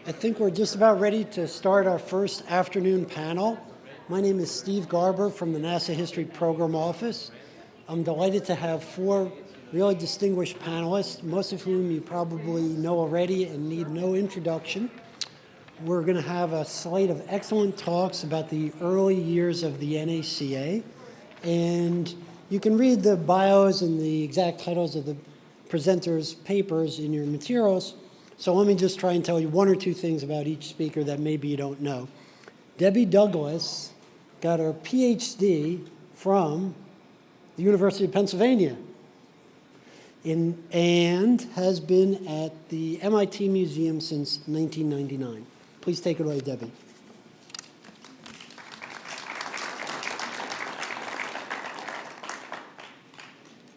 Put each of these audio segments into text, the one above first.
I think we're just about ready to start our first afternoon panel. My name is Steve Garber from the NASA History Program Office. I'm delighted to have four really distinguished panelists, most of whom you probably know already and need no introduction. We're going to have a slate of excellent talks about the early years of the NACA. And you can read the bios and the exact titles of the presenters' papers in your materials. So let me just try and tell you one or two things about each speaker that maybe you don't know. Debbie Douglas got her PhD from the University of Pennsylvania and has been at the MIT Museum since 1999. Please take it away, Debbie.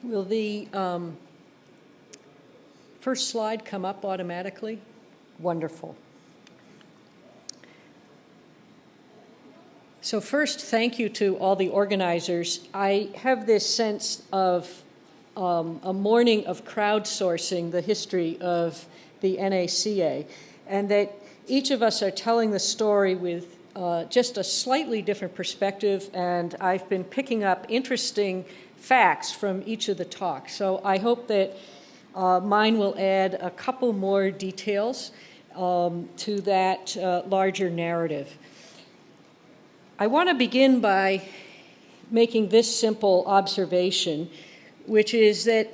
Will the first slide come up automatically? Wonderful. So first, thank you to all the organizers. I have this sense of a morning of crowdsourcing the history of the NACA, and that each of us are telling the story with just a slightly different perspective, and I've been picking up interesting facts from each of the talks. So I hope that mine will add a couple more details to that larger narrative. I want to begin by making this simple observation, which is that,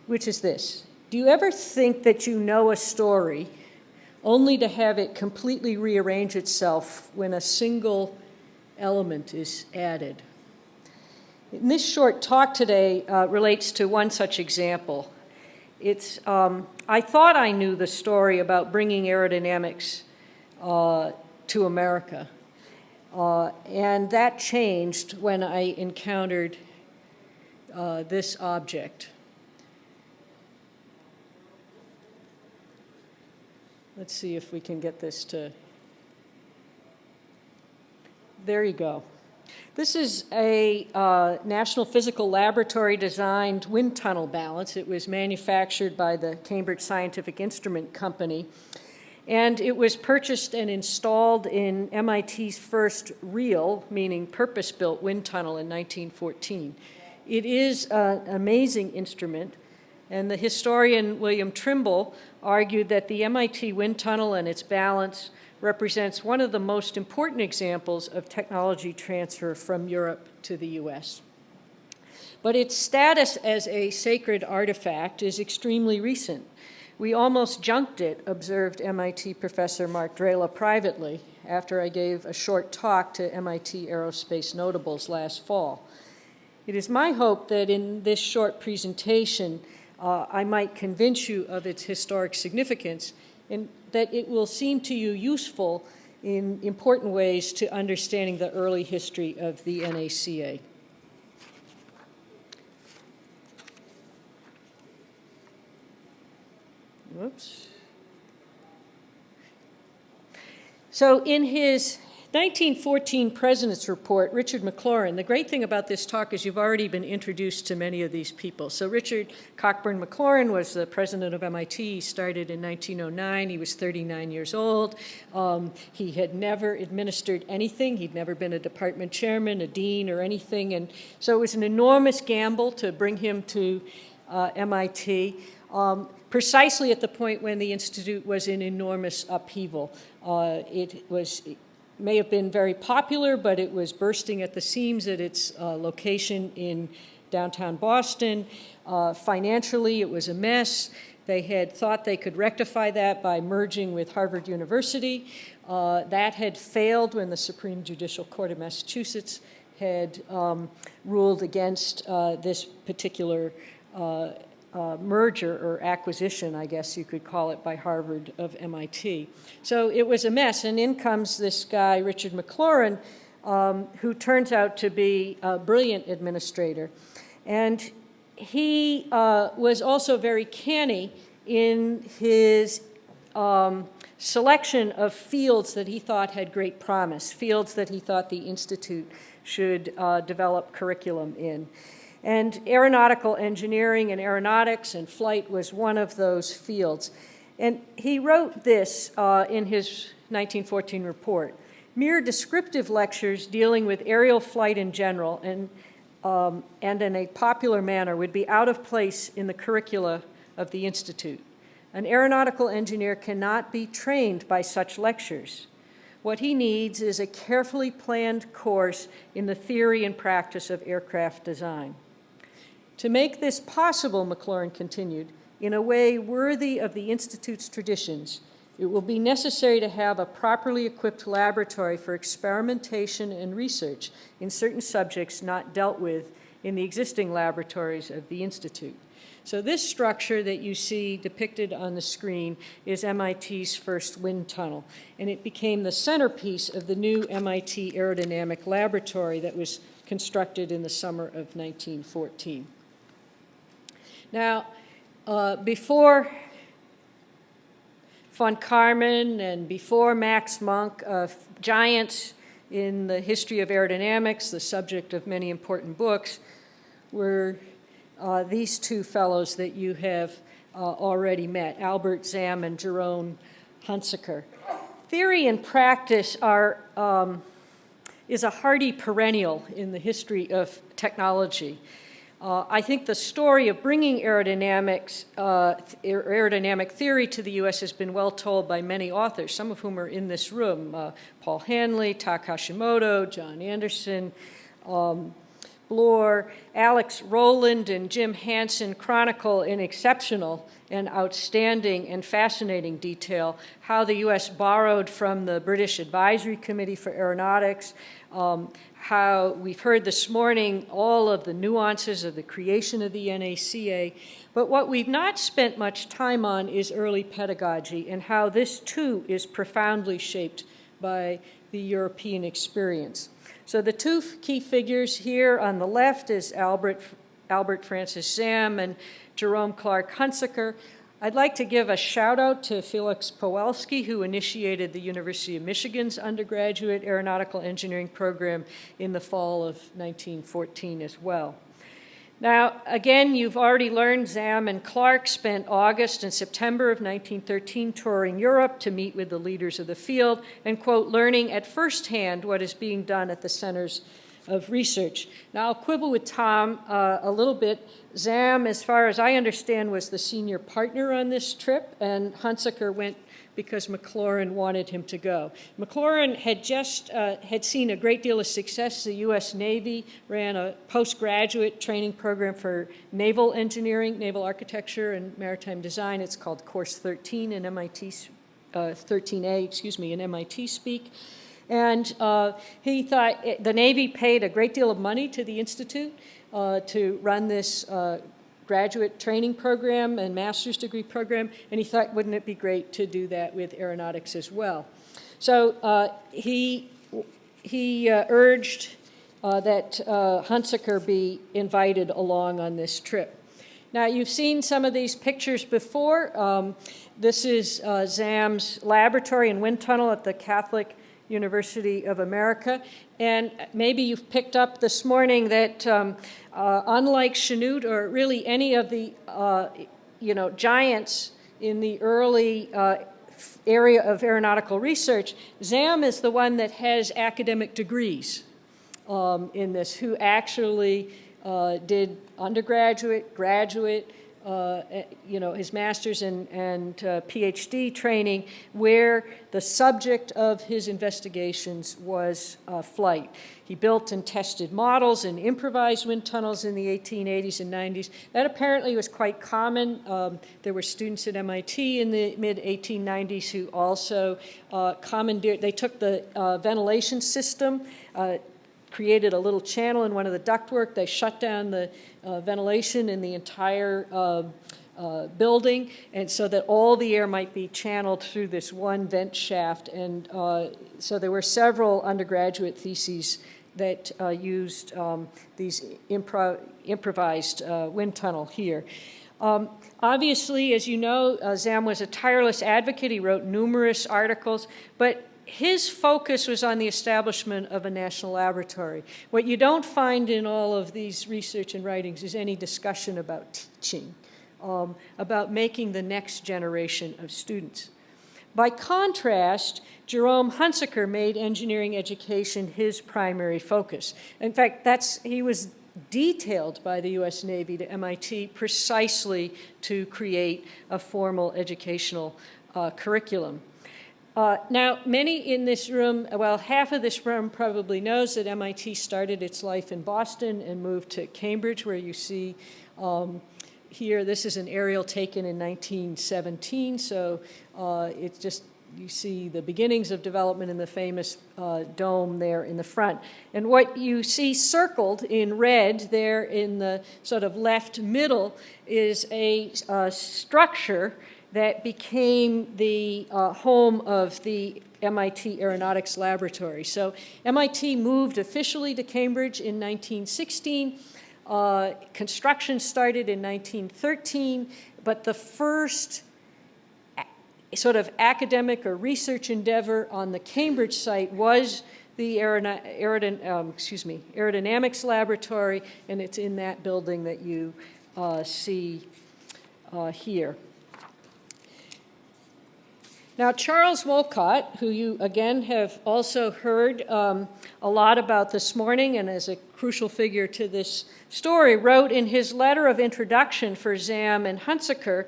this. Do you ever think that you know a story only to have it completely rearrange itself when a single element is added? And this short talk today relates to one such example. It's, I thought I knew the story about bringing aerodynamics to America, and that changed when I encountered this object. Let's see if we can get this to, there you go. This is a National Physical Laboratory designed wind tunnel balance. It was manufactured by the Cambridge Scientific Instrument Company, and it was purchased and installed in MIT's first real, meaning purpose-built wind tunnel in 1914. It is an amazing instrument, and the historian William Trimble argued that the MIT wind tunnel and its balance represents one of the most important examples of technology transfer from Europe to the US. But its status as a sacred artifact is extremely recent. We almost junked it, observed MIT professor Mark Drela privately after I gave a short talk to MIT Aerospace notables last fall. It is my hope that in this short presentation, I might convince you of its historic significance and that it will seem to you useful in important ways to understanding the early history of the NACA. Whoops. So in his 1914 President's Report, Richard McLaurin, the great thing about this talk is you've already been introduced to many of these people. So Richard Cockburn McLaurin was the president of MIT. He started in 1909. He was 39 years old. He had never administered anything. He'd never been a department chairman, a dean, or anything. And so it was an enormous gamble to bring him to MIT. Precisely at the point when the Institute was in enormous upheaval. It may have been very popular, but it was bursting at the seams at its location in downtown Boston. Financially, it was a mess. They had thought they could rectify that by merging with Harvard University. That had failed when the Supreme Judicial Court of Massachusetts had ruled against this particular merger or acquisition, I guess you could call it, by Harvard of MIT. So it was a mess, and in comes this guy, Richard McLaurin, who turns out to be a brilliant administrator. And he was also very canny in his selection of fields that he thought had great promise, fields that he thought the Institute should develop curriculum in. And aeronautical engineering and aeronautics and flight was one of those fields. And he wrote this in his 1914 report. Mere descriptive lectures dealing with aerial flight in general and in a popular manner would be out of place in the curricula of the Institute. An aeronautical engineer cannot be trained by such lectures. What he needs is a carefully planned course in the theory and practice of aircraft design. To make this possible, McLaurin continued, in a way worthy of the Institute's traditions, it will be necessary to have a properly equipped laboratory for experimentation and research in certain subjects not dealt with in the existing laboratories of the Institute. So this structure that you see depicted on the screen is MIT's first wind tunnel, and it became the centerpiece of the new MIT Aerodynamic Laboratory that was constructed in the summer of 1914. Now, before von Karman and before Max Monk, giants in the history of aerodynamics, the subject of many important books, were these two fellows that you have already met, Albert Zahm and Jerome Hunsaker. Theory and practice is a hardy perennial in the history of technology. I think the story of bringing aerodynamic theory to the U.S. has been well told by many authors, some of whom are in this room. Paul Hanley, Tak Hashimoto, John Anderson, Bloor, Alex Rowland, and Jim Hansen chronicle in exceptional and outstanding and fascinating detail how the U.S. borrowed from the British Advisory Committee for Aeronautics, how we've heard this morning all of the nuances of the creation of the NACA. But what we've not spent much time on is early pedagogy and how this too is profoundly shaped by the European experience. So the two key figures here on the left is Albert Francis Zahm and Jerome Clark Hunsaker. I'd like to give a shout out to Felix Powelski, who initiated the University of Michigan's undergraduate aeronautical engineering program in the fall of 1914 as well. Now, again, you've already learned Zahm and Clark spent August and September of 1913 touring Europe to meet with the leaders of the field and, quote, learning at firsthand what is being done at the centers of research. Now, I'll quibble with Tom a little bit. Zahm, as far as I understand, was the senior partner on this trip, and Hunsaker went because McLaurin wanted him to go. McLaurin had just had seen a great deal of success. The U.S. Navy ran a postgraduate training program for naval engineering, naval architecture, and maritime design. It's called Course 13 in MIT, 13A, excuse me, in MIT speak. And he thought the Navy paid a great deal of money to the Institute to run this graduate training program and master's degree program, and he thought, wouldn't it be great to do that with aeronautics as well? So he urged that Hunsaker be invited along on this trip. Now, you've seen some of these pictures before. This is Zahm's laboratory and wind tunnel at the Catholic University of America. And maybe you've picked up this morning that unlike Chanute or really any of the giants in the early area of aeronautical research, Zahm is the one that has academic degrees in this, who actually did undergraduate, graduate, his master's and PhD training, where the subject of his investigations was flight. He built and tested models and improvised wind tunnels in the 1880s and 90s. That apparently was quite common. There were students at MIT in the mid-1890s who also commandeered. They took the ventilation system, created a little channel in one of the ductwork. They shut down the ventilation in the entire building, and so that all the air might be channeled through this one vent shaft. And so there were several undergraduate theses that used these improvised wind tunnel here. Obviously, as you know, Zahm was a tireless advocate. He wrote numerous articles, but his focus was on the establishment of a national laboratory. What you don't find in all of these research and writings is any discussion about teaching about making the next generation of students. By contrast, Jerome Hunsaker made engineering education his primary focus. In fact, he was detailed by the U.S. Navy to MIT precisely to create a formal educational curriculum. Now, many in this room, well, half of this room probably knows that MIT started its life in Boston and moved to Cambridge, where you see here, this is an aerial taken in 1917, so it's just, you see the beginnings of development in the famous dome there in the front. And what you see circled in red there in the sort of left middle is a structure that became the home of the MIT Aeronautics Laboratory. So MIT moved officially to Cambridge in 1916. Construction started in 1913, but the first sort of academic or research endeavor on the Cambridge site was the Aerodynamics Laboratory, and it's in that building that you see here. Now, Charles Wolcott, who you again have also heard a lot about this morning and is a crucial figure to this story, wrote in his letter of introduction for Zam and Hunsaker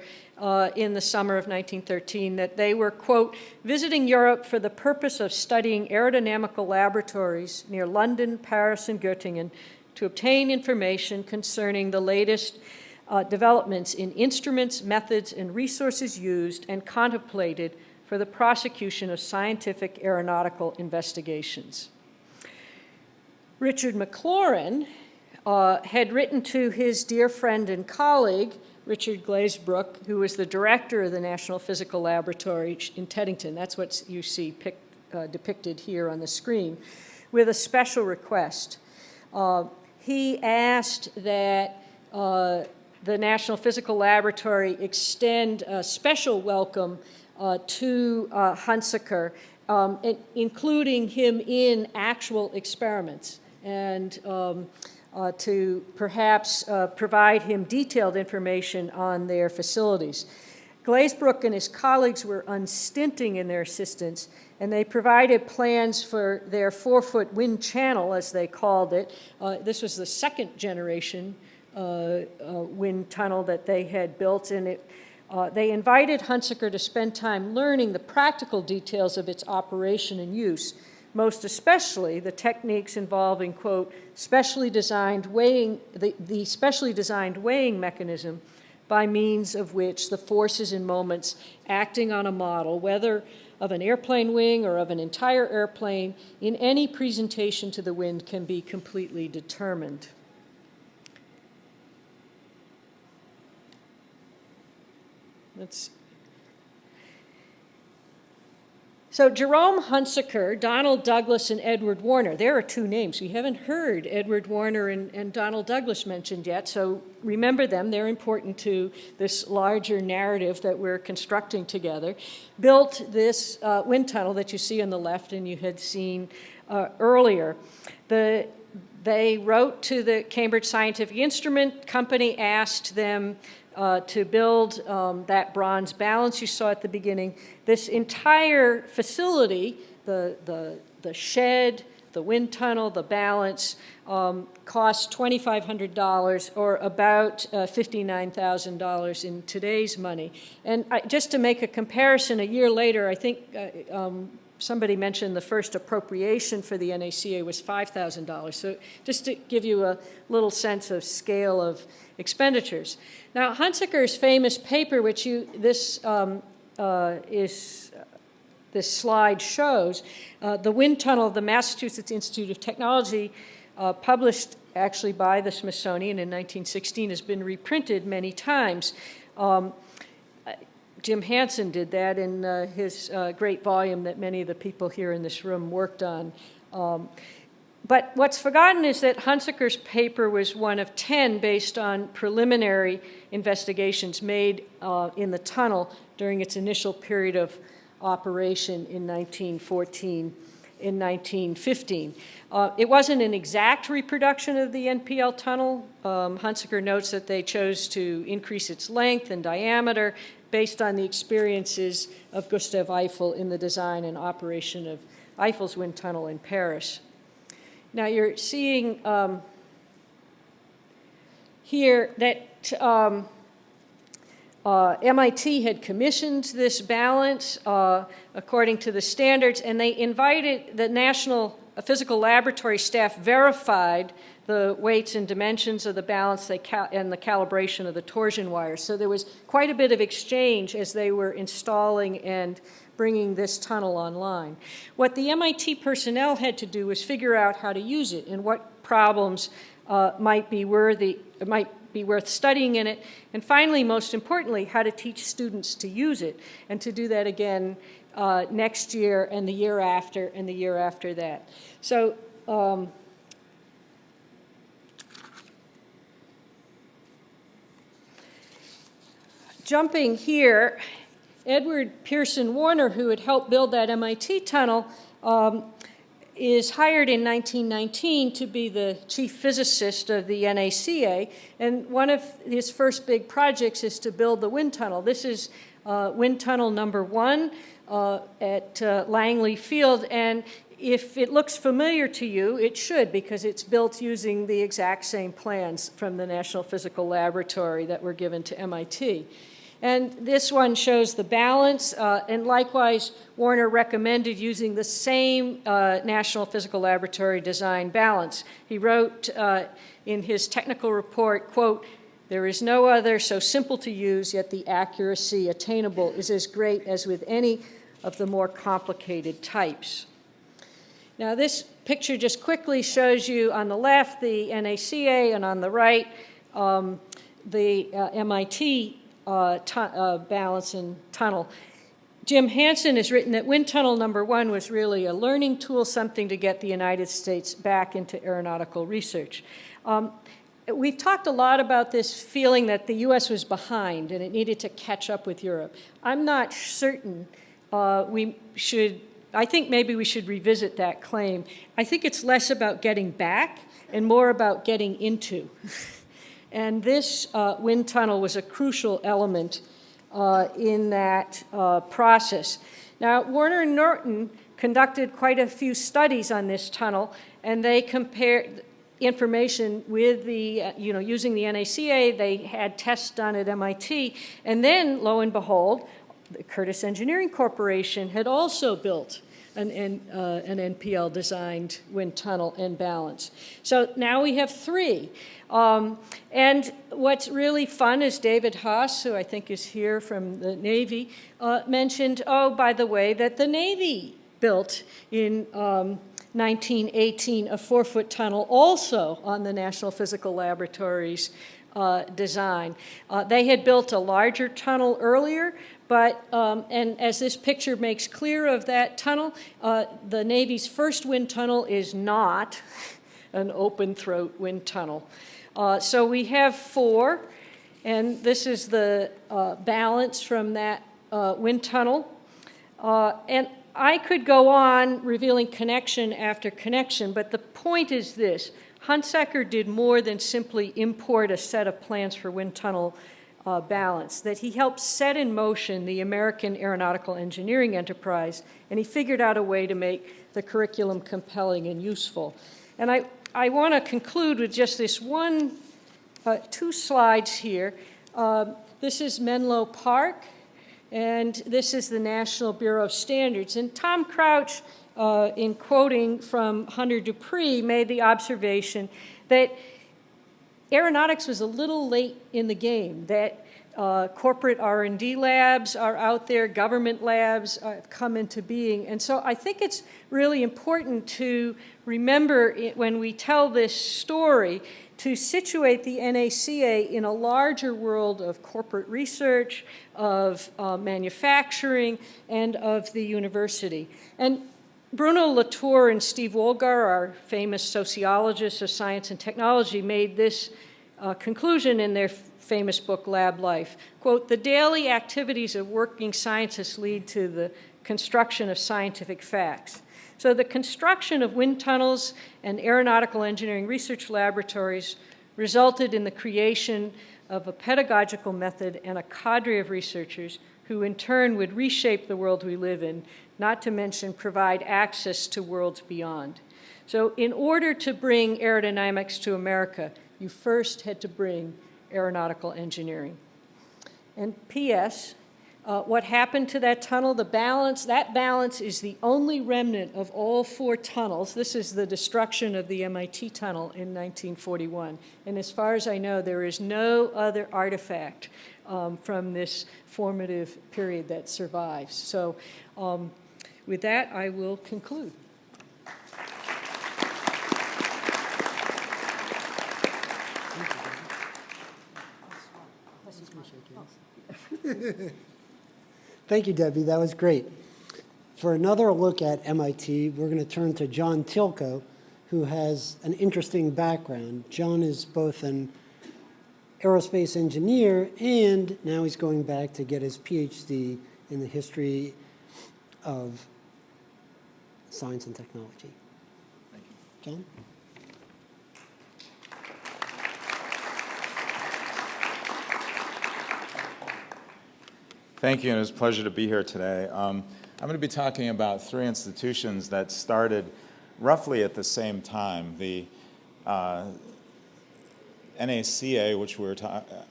in the summer of 1913 that they were, quote, visiting Europe for the purpose of studying aerodynamical laboratories near London, Paris, and Göttingen to obtain information concerning the latest developments in instruments, methods, and resources used and contemplated for the prosecution of scientific aeronautical investigations. Richard McLaurin had written to his dear friend and colleague, Richard Glazebrook, who was the director of the National Physical Laboratory in Teddington. That's what you see depicted here on the screen, with a special request. He asked that the National Physical Laboratory extend a special welcome to Hunsaker, including him in actual experiments, and to perhaps provide him detailed information on their facilities. Glazebrook and his colleagues were unstinting in their assistance, and they provided plans for their 4-foot wind channel, as they called it. This was the second generation wind tunnel that they had built, and they invited Hunsaker to spend time learning the practical details of its operation and use, most especially the techniques involving, quote, specially designed weighing, the specially designed weighing mechanism by means of which the forces and moments acting on a model, whether of an airplane wing or of an entire airplane, in any presentation to the wind can be completely determined. So Jerome Hunsaker, Donald Douglas, and Edward Warner, there are two names. We haven't heard Edward Warner and Donald Douglas mentioned yet, so remember them. They're important to this larger narrative that we're constructing together. Built this wind tunnel that you see on the left and you had seen earlier. They wrote to the Cambridge Scientific Instrument Company, asked them to build that bronze balance you saw at the beginning. This entire facility, the shed, the wind tunnel, the balance, cost $2,500 or about $59,000 in today's money. And just to make a comparison, a year later, I think somebody mentioned the first appropriation for the NACA was $5,000. So just to give you a little sense of scale of expenditures. Now, Hunsaker's famous paper, which this slide shows, the wind tunnel of the Massachusetts Institute of Technology, published actually by the Smithsonian in 1916, has been reprinted many times. Jim Hansen did that in his great volume that many of the people here in this room worked on. But what's forgotten is that Hunsaker's paper was one of 10 based on preliminary investigations made in the tunnel during its initial period of operation in 1914 in 1915. It wasn't an exact reproduction of the NPL tunnel. Hunsaker notes that they chose to increase its length and diameter based on the experiences of Gustave Eiffel in the design and operation of Eiffel's wind tunnel in Paris. Now you're seeing here that MIT had commissioned this balance according to the standards, and they invited the National Physical Laboratory staff verified the weights and dimensions of the balance and the calibration of the torsion wires. So there was quite a bit of exchange as they were installing and bringing this tunnel online. What the MIT personnel had to do was figure out how to use it and what problems might be worth studying in it, and finally, most importantly, how to teach students to use it, and to do that again next year and the year after and the year after that. So jumping here, Edward Pearson Warner, who had helped build that MIT tunnel, is hired in 1919 to be the chief physicist of the NACA, and one of his first big projects is to build the wind tunnel. This is wind tunnel number 1 at Langley Field, and if it looks familiar to you, it should, because it's built using the exact same plans from the National Physical Laboratory that were given to MIT. And this one shows the balance, and likewise, Warner recommended using the same National Physical Laboratory design balance. He wrote in his technical report, quote, "There is no other so simple to use, yet the accuracy attainable is as great as with any of the more complicated types." Now, this picture just quickly shows you on the left the NACA, and on the right the MIT balance and tunnel. Jim Hansen has written that wind tunnel number 1 was really a learning tool, something to get the United States back into aeronautical research. We've talked a lot about this feeling that the U.S. was behind and it needed to catch up with Europe. I'm not certain I think maybe we should revisit that claim. I think it's less about getting back and more about getting into. And this wind tunnel was a crucial element in that process. Now, Warner and Norton conducted quite a few studies on this tunnel, and they compared information with the, using the NACA. They had tests done at MIT, and then, lo and behold, the Curtiss Engineering Corporation had also built an NPL-designed wind tunnel and balance. So now we have 3. And what's really fun is David Haas, who I think is here from the Navy, mentioned, oh, by the way, that the Navy built in 1918 a 4-foot tunnel also on the National Physical Laboratory's design. They had built a larger tunnel earlier, but, and as this picture makes clear of that tunnel, the Navy's first wind tunnel is not an open-throat wind tunnel. So we have 4, and this is the balance from that wind tunnel. And I could go on revealing connection after connection, but the point is this. Hunsaker did more than simply import a set of plans for wind tunnel balance, that he helped set in motion the American aeronautical engineering enterprise, and he figured out a way to make the curriculum compelling and useful. And I want to conclude with just this 2 slides here. This is Menlo Park, and this is the National Bureau of Standards. And Tom Crouch, in quoting from Hunter Dupree, made the observation that aeronautics was a little late in the game, that corporate R&D labs are out there, government labs have come into being. And so I think it's really important to remember when we tell this story to situate the NACA in a larger world of corporate research, of manufacturing, and of the university. And Bruno Latour and Steve Woolgar, our famous sociologists of science and technology, made this conclusion in their famous book, Lab Life. Quote, "The daily activities of working scientists lead to the construction of scientific facts. So the construction of wind tunnels and aeronautical engineering research laboratories resulted in the creation of a pedagogical method and a cadre of researchers who in turn would reshape the world we live in, not to mention provide access to worlds beyond. So in order to bring aerodynamics to America, you first had to bring aeronautical engineering. And P.S., what happened to that tunnel, that balance is the only remnant of all 4 tunnels. This is the destruction of the MIT tunnel in 1941. And as far as I know, there is no other artifact from this formative period that survives. So with that, I will conclude. Thank you, Debbie. That was great. For another look at MIT, we're going to turn to John Tylko, who has an interesting background. John is both an aerospace engineer, and now he's going back to get his PhD in the history of science and technology. Thank you. John? Thank you, and it's a pleasure to be here today. I'm going to be talking about 3 institutions that started roughly at the same time. The NACA, which we're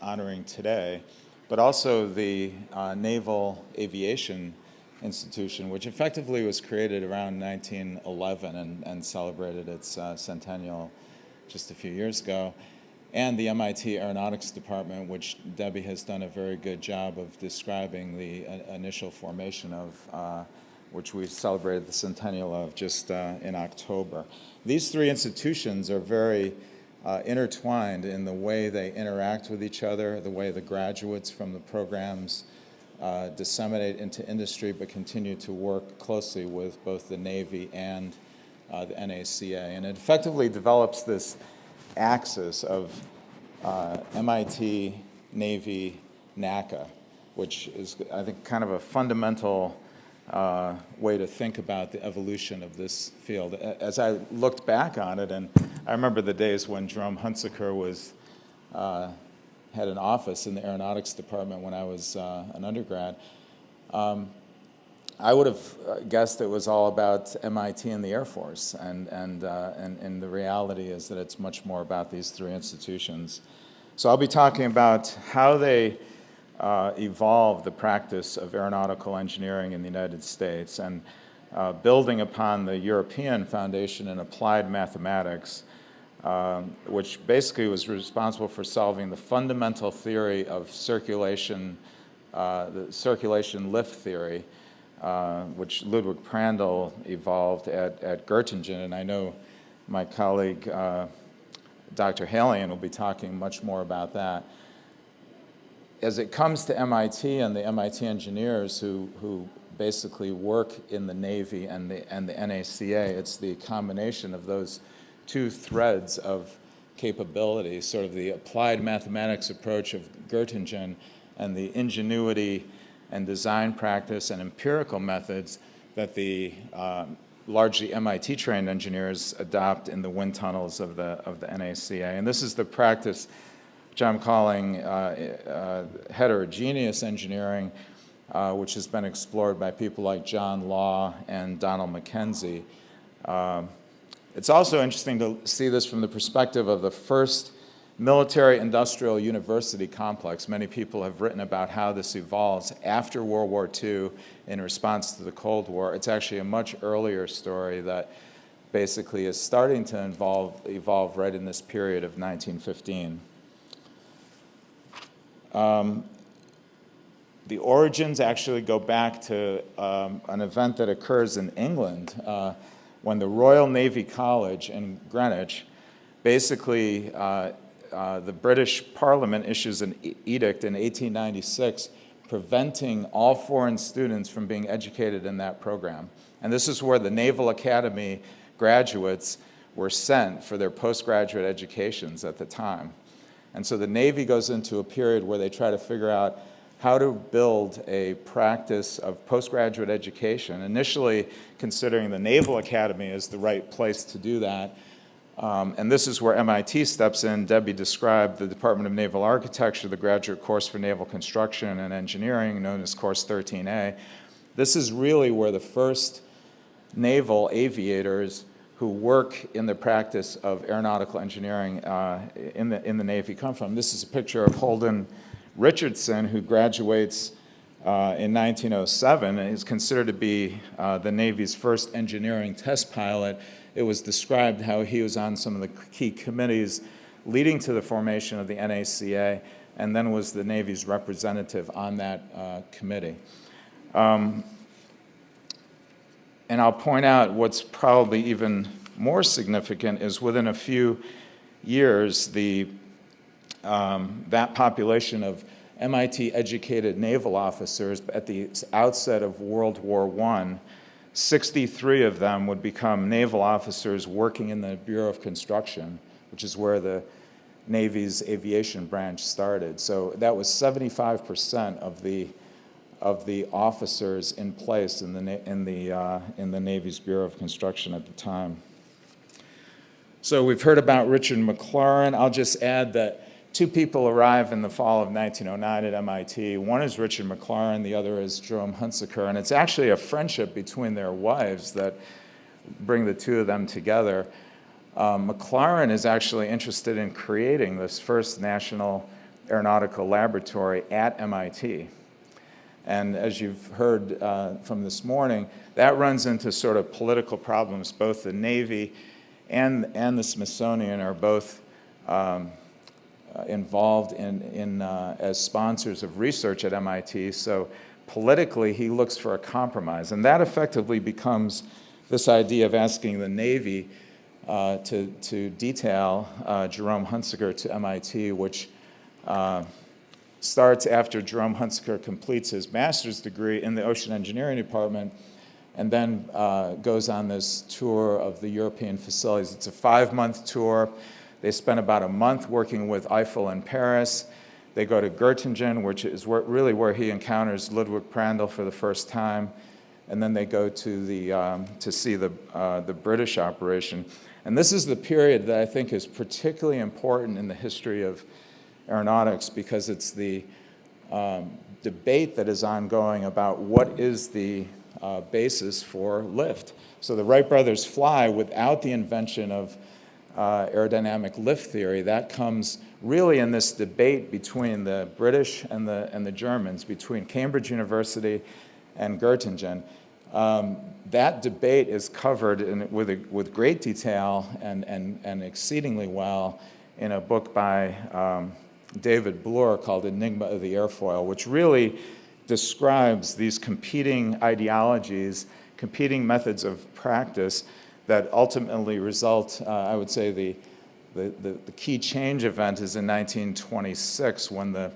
honoring today, but also the Naval Aviation Institution, which effectively was created around 1911 and celebrated its centennial just a few years ago, and the MIT Aeronautics Department, which Debbie has done a very good job of describing the initial formation of, which we celebrated the centennial of just in October. These 3 institutions are very intertwined in the way they interact with each other, the way the graduates from the programs disseminate into industry, but continue to work closely with both the Navy and the NACA. And it effectively develops this axis of MIT, Navy, NACA, which is, I think, kind of a fundamental way to think about the evolution of this field. As I looked back on it, and I remember the days when Jerome Hunsaker was had an office in the Aeronautics Department when I was an undergrad, I would have guessed it was all about MIT and the Air Force, and the reality is that it's much more about these 3 institutions. So I'll be talking about how they evolved the practice of aeronautical engineering in the United States, and building upon the European Foundation in Applied Mathematics, which basically was responsible for solving the fundamental theory of circulation, the circulation lift theory, which Ludwig Prandtl evolved at Göttingen, and I know my colleague Dr. Halian will be talking much more about that. As it comes to MIT and the MIT engineers who basically work in the Navy and the NACA, it's the combination of those 2 threads of capability, sort of the applied mathematics approach of Göttingen and the ingenuity and design practice and empirical methods that the largely MIT-trained engineers adopt in the wind tunnels of the NACA. And this is the practice which I'm calling heterogeneous engineering, which has been explored by people like John Law and Donald McKenzie. It's also interesting to see this from the perspective of the first military-industrial university complex. Many people have written about how this evolves after World War II in response to the Cold War. It's actually a much earlier story that basically is starting to evolve right in this period of 1915. The origins actually go back to an event that occurs in England when the Royal Navy College in Greenwich basically the British Parliament issues an edict in 1896 preventing all foreign students from being educated in that program. And this is where the Naval Academy graduates were sent for their postgraduate educations at the time. And so the Navy goes into a period where they try to figure out how to build a practice of postgraduate education, initially considering the Naval Academy as the right place to do that. And this is where MIT steps in. Debbie described the Department of Naval Architecture, the graduate course for naval construction and engineering, known as Course 13A. This is really where the first naval aviators who work in the practice of aeronautical engineering in the Navy come from. This is a picture of Holden Richardson, who graduates in 1907 and is considered to be the Navy's first engineering test pilot. It was described how he was on some of the key committees leading to the formation of the NACA, and then was the Navy's representative on that committee. And I'll point out what's probably even more significant is within a few years, that population of MIT-educated naval officers at the outset of World War I, 63 of them would become naval officers working in the Bureau of Construction, which is where the Navy's aviation branch started. So that was 75% of the officers in place in the Navy's Bureau of Construction at the time. So we've heard about Richard McLaurin. I'll just add that two people arrive in the fall of 1909 at MIT. One is Richard McLaurin, the other is Jerome Hunsaker, and it's actually a friendship between their wives that bring the two of them together. McLaurin is actually interested in creating this first national aeronautical laboratory at MIT. And as you've heard from this morning, that runs into sort of political problems. Both the Navy and the Smithsonian are both involved as sponsors of research at MIT. So politically, he looks for a compromise. And that effectively becomes this idea of asking the Navy to detail Jerome Hunsaker to MIT, which starts after Jerome Hunsaker completes his master's degree in the Ocean Engineering Department, and then goes on this tour of the European facilities. It's a 5-month tour. They spend about a month working with Eiffel in Paris. They go to Göttingen, which is really where he encounters Ludwig Prandtl for the first time, and then they go to see the British operation. And this is the period that I think is particularly important in the history of aeronautics, because it's the debate that is ongoing about what is the basis for lift. So the Wright brothers fly without the invention of aerodynamic lift theory. That comes really in this debate between the British and the Germans, between Cambridge University and Göttingen. That debate is covered with great detail and exceedingly well in a book by David Bloor called Enigma of the Airfoil, which really describes these competing ideologies, competing methods of practice that ultimately result, I would say the key change event is in 1926, when the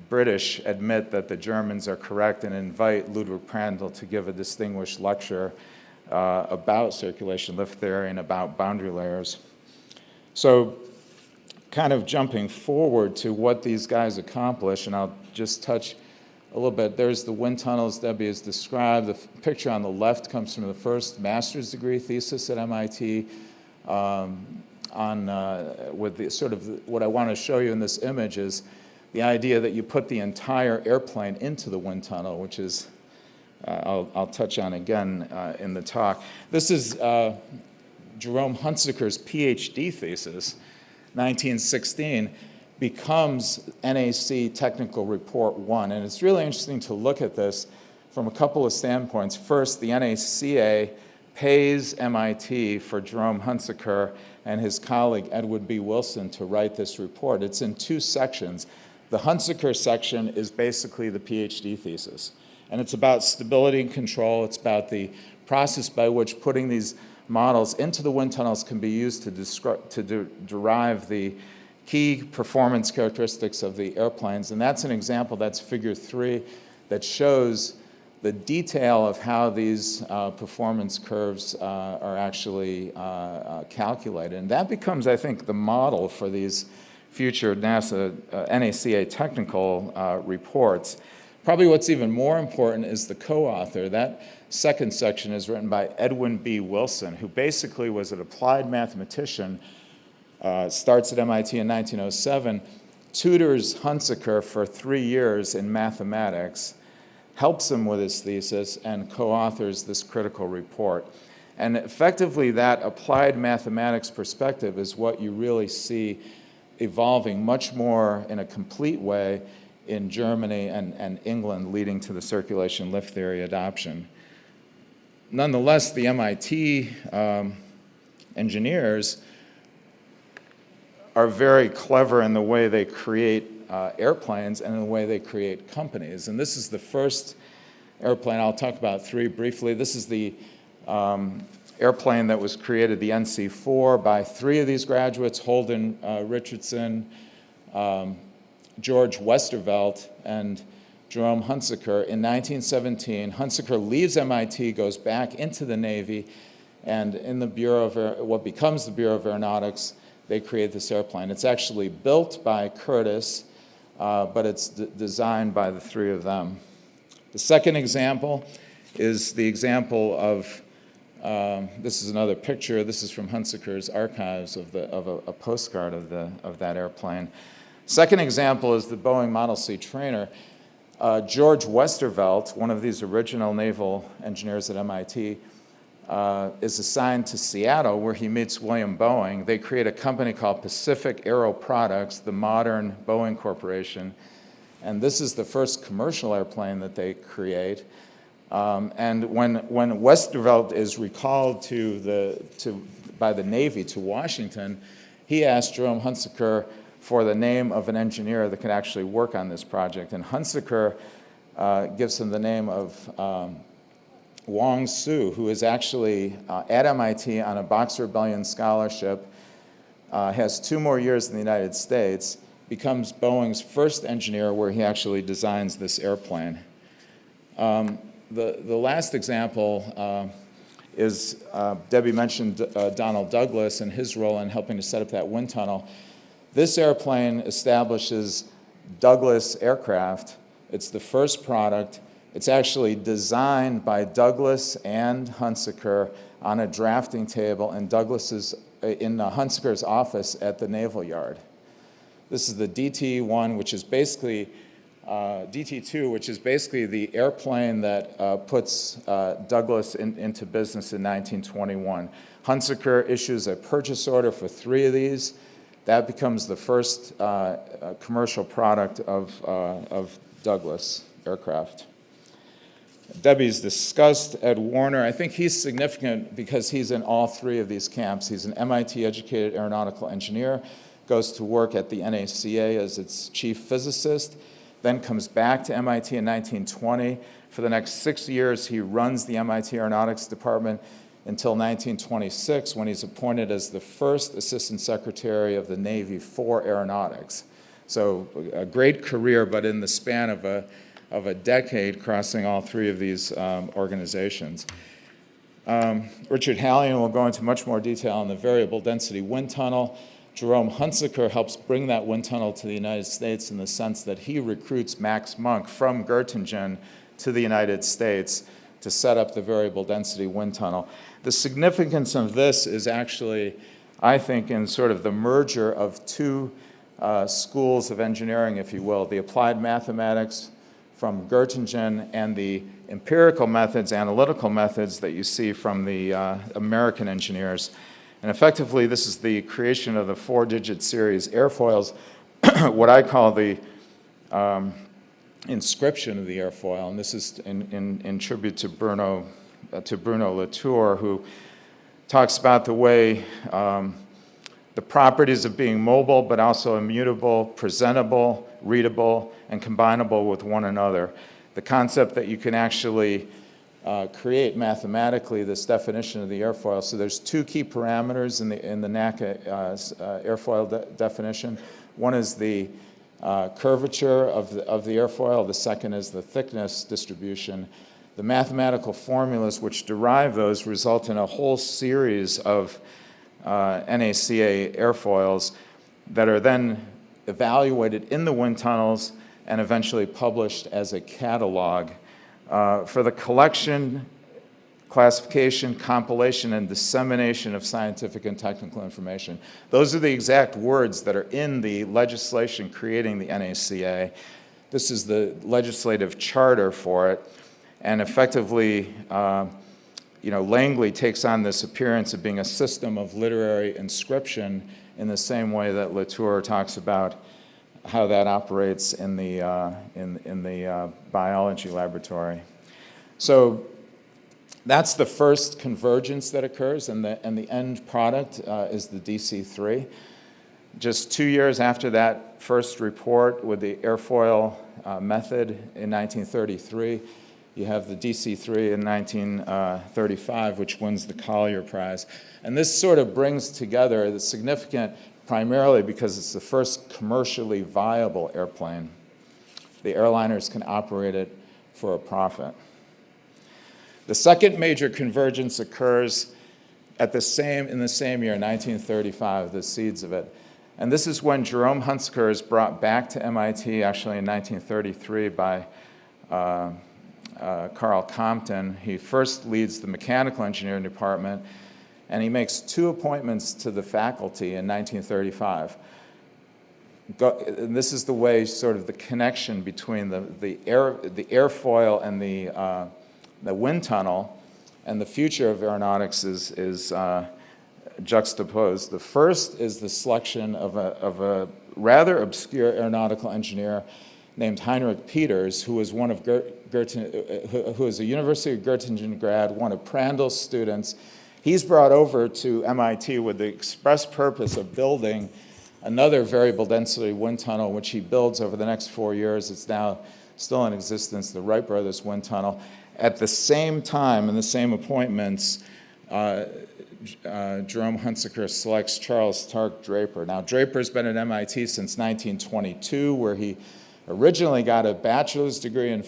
British admit that the Germans are correct and invite Ludwig Prandtl to give a distinguished lecture about circulation lift theory and about boundary layers. So kind of jumping forward to what these guys accomplish, and I'll just touch a little bit. There's the wind tunnels Debbie has described. The picture on the left comes from the first master's degree thesis at MIT with the sort of what I want to show you in this image is the idea that you put the entire airplane into the wind tunnel, which is, I'll touch on again in the talk. This is Jerome Hunsaker's PhD thesis, 1916, becomes NAC Technical Report 1. And it's really interesting to look at this from a couple of standpoints. First, the NACA pays MIT for Jerome Hunsaker and his colleague Edward B. Wilson to write this report. It's in two sections. The Hunsaker section is basically the PhD thesis. And it's about stability and control. It's about the process by which putting these models into the wind tunnels can be used to derive the key performance characteristics of the airplanes. And that's an example, that's figure 3, that shows the detail of how these performance curves are actually calculated. And that becomes, I think, the model for these future NASA NACA technical reports. Probably what's even more important is the co-author. That second section is written by Edwin B. Wilson, who basically was an applied mathematician, starts at MIT in 1907, tutors Hunsaker for 3 years in mathematics, helps him with his thesis, and co-authors this critical report. And effectively, that applied mathematics perspective is what you really see evolving much more in a complete way in Germany and England, leading to the circulation lift theory adoption. Nonetheless, the MIT engineers are very clever in the way they create airplanes and in the way they create companies. And this is the first airplane. I'll talk about 3 briefly. This is the airplane that was created, the NC-4, by 3 of these graduates, Holden Richardson, George Westervelt, and Jerome Hunsaker in 1917. Hunsaker leaves MIT, goes back into the Navy, and in the Bureau of what becomes the Bureau of Aeronautics, they create this airplane. It's actually built by Curtiss, but it's designed by the 3 of them. The second example is the example of, this is another picture. This is from Hunsaker's archives of a postcard of that airplane. Second example is the Boeing Model C trainer. George Westervelt, one of these original naval engineers at MIT, is assigned to Seattle, where he meets William Boeing. They create a company called Pacific Aero Products, the modern Boeing Corporation. And this is the first commercial airplane that they create. And when Westervelt is recalled by the Navy to Washington, he asked Jerome Hunsaker for the name of an engineer that could actually work on this project. And Hunsaker gives him the name of Wong Su, who is actually at MIT on a Boxer Rebellion scholarship, has 2 more years in the United States, becomes Boeing's first engineer where he actually designs this airplane. The last example is, Debbie mentioned Donald Douglas and his role in helping to set up that wind tunnel. This airplane establishes Douglas Aircraft. It's the first product. It's actually designed by Douglas and Hunsaker on a drafting table in Hunsaker's office at the Naval Yard. This is the DT-1, which is basically DT-2, which is basically the airplane that puts Douglas into business in 1921. Hunsaker issues a purchase order for 3 of these. That becomes the first commercial product of Douglas Aircraft. Debbie's discussed Ed Warner. I think he's significant because he's in all 3 of these camps. He's an MIT-educated aeronautical engineer, goes to work at the NACA as its chief physicist, then comes back to MIT in 1920. For the next 6 years, he runs the MIT Aeronautics Department until 1926, when he's appointed as the first Assistant Secretary of the Navy for Aeronautics. So a great career, but in the span of a decade, crossing all 3 of these organizations. Richard Hallion will go into much more detail on the variable density wind tunnel. Jerome Hunsaker helps bring that wind tunnel to the United States in the sense that he recruits Max Monk from Göttingen to the United States to set up the variable density wind tunnel. The significance of this is actually, I think, in sort of the merger of 2 schools of engineering, if you will, the applied mathematics from Göttingen and the empirical methods, analytical methods that you see from the American engineers. And effectively, this is the creation of the 4-digit series airfoils, what I call the inscription of the airfoil. And this is in tribute to Bruno Latour, who talks about the way the properties of being mobile, but also immutable, presentable, readable, and combinable with one another. The concept that you can actually create mathematically this definition of the airfoil. So there's 2 key parameters in the NACA airfoil definition. One is the curvature of the airfoil. The second is the thickness distribution. The mathematical formulas which derive those result in a whole series of NACA airfoils that are then evaluated in the wind tunnels and eventually published as a catalog for the collection, classification, compilation, and dissemination of scientific and technical information. Those are the exact words that are in the legislation creating the NACA. This is the legislative charter for it, and effectively, Langley takes on this appearance of being a system of literary inscription in the same way that Latour talks about how that operates in the biology laboratory. So that's the first convergence that occurs, and the end product is the DC-3. Just 2 years after that first report with the airfoil method in 1933, you have the DC-3 in 1935, which wins the Collier Prize. And this sort of brings together the significant, primarily because it's the first commercially viable airplane. The airliners can operate it for a profit. The second major convergence occurs in the same year, 1935, the seeds of it. And this is when Jerome Hunsaker is brought back to MIT, actually in 1933, by Carl Compton. He first leads the mechanical engineering department, and he makes 2 appointments to the faculty in 1935. And this is the way, sort of the connection between the airfoil and the wind tunnel and the future of aeronautics is juxtaposed. The first is the selection of a rather obscure aeronautical engineer named Heinrich Peters, who was one of who was a University of Göttingen grad, one of Prandtl's students. He's brought over to MIT with the express purpose of building another variable density wind tunnel, which he builds over the next 4 years. It's now still in existence, the Wright Brothers wind tunnel. At the same time, in the same appointments, Jerome Hunsaker selects Charles Stark Draper. Now, Draper's been at MIT since 1922, where he originally got a bachelor's degree in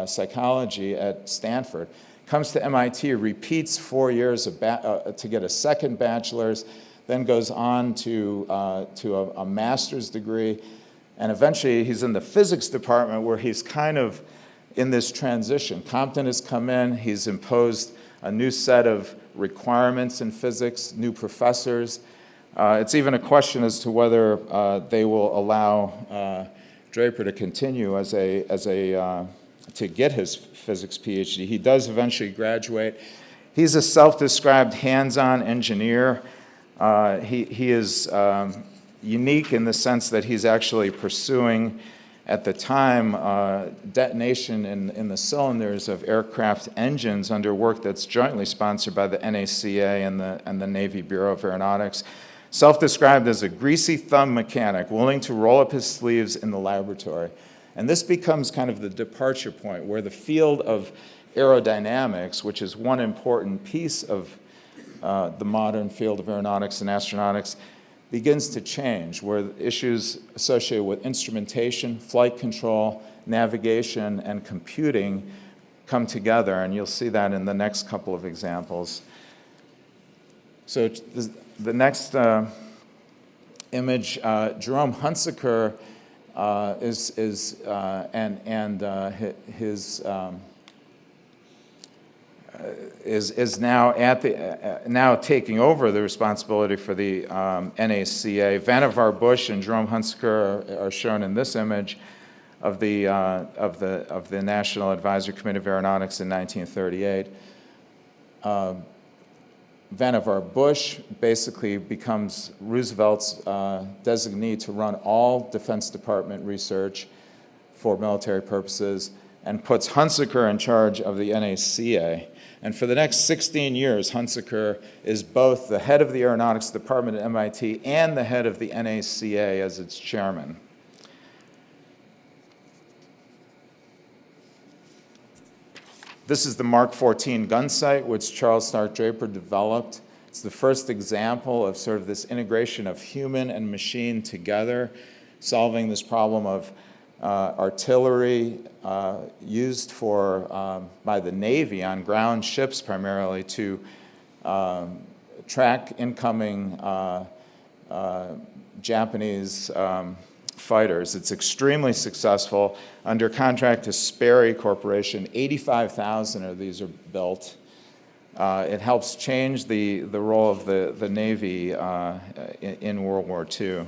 psychology at Stanford. Comes to MIT, repeats 4 years to get a second bachelor's, then goes on to a master's degree, and eventually he's in the physics department, where he's kind of in this transition. Compton has come in, he's imposed a new set of requirements in physics, new professors. It's even a question as to whether they will allow Draper to continue to get his physics PhD. He does eventually graduate. He's a self-described hands-on engineer. He is unique in the sense that he's actually pursuing, at the time, detonation in the cylinders of aircraft engines under work that's jointly sponsored by the NACA and the Navy Bureau of Aeronautics. Self-described as a greasy thumb mechanic, willing to roll up his sleeves in the laboratory. And this becomes kind of the departure point, where the field of aerodynamics, which is one important piece of the modern field of aeronautics and astronautics, begins to change, where issues associated with instrumentation, flight control, navigation, and computing come together, and you'll see that in the next couple of examples. So the next image, Jerome Hunsaker is now now taking over the responsibility for the NACA. Vannevar Bush and Jerome Hunsaker are shown in this image of the National Advisory Committee of Aeronautics in 1938. Vannevar Bush basically becomes Roosevelt's designee to run all Defense Department research for military purposes, and puts Hunsaker in charge of the NACA. And for the next 16 years, Hunsaker is both the head of the Aeronautics Department at MIT and the head of the NACA as its chairman. This is the Mark 14 gun sight, which Charles Stark Draper developed. It's the first example of sort of this integration of human and machine together, solving this problem of artillery used by the Navy on ground ships primarily to track incoming Japanese fighters. It's extremely successful. Under contract to Sperry Corporation, 85,000 of these are built. It helps change the role of the Navy in World War II.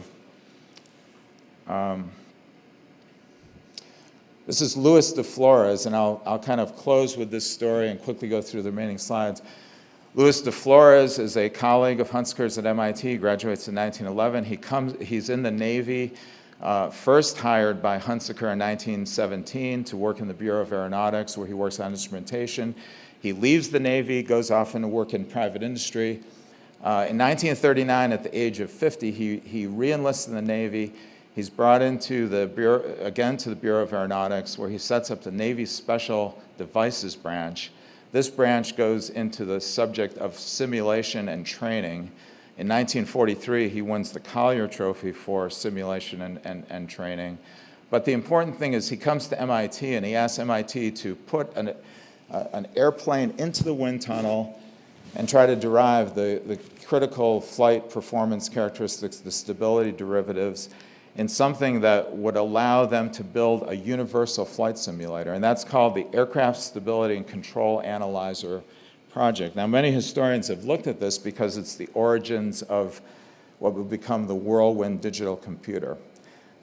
This is Luis de Flores, and I'll kind of close with this story and quickly go through the remaining slides. Luis de Flores is a colleague of Hunsaker's at MIT, graduates in 1911. He's in the Navy, first hired by Hunsaker in 1917 to work in the Bureau of Aeronautics, where he works on instrumentation. He leaves the Navy, goes off into work in private industry. In 1939, at the age of 50, he re-enlists in the Navy. He's brought into the Bureau, again to the Bureau of Aeronautics, where he sets up the Navy Special Devices Branch. This branch goes into the subject of simulation and training. In 1943, he wins the Collier Trophy for simulation and training. But the important thing is he comes to MIT and he asks MIT to put an airplane into the wind tunnel and try to derive the critical flight performance characteristics, the stability derivatives, in something that would allow them to build a universal flight simulator. And that's called the Aircraft Stability and Control Analyzer Project. Now, many historians have looked at this because it's the origins of what would become the Whirlwind digital computer.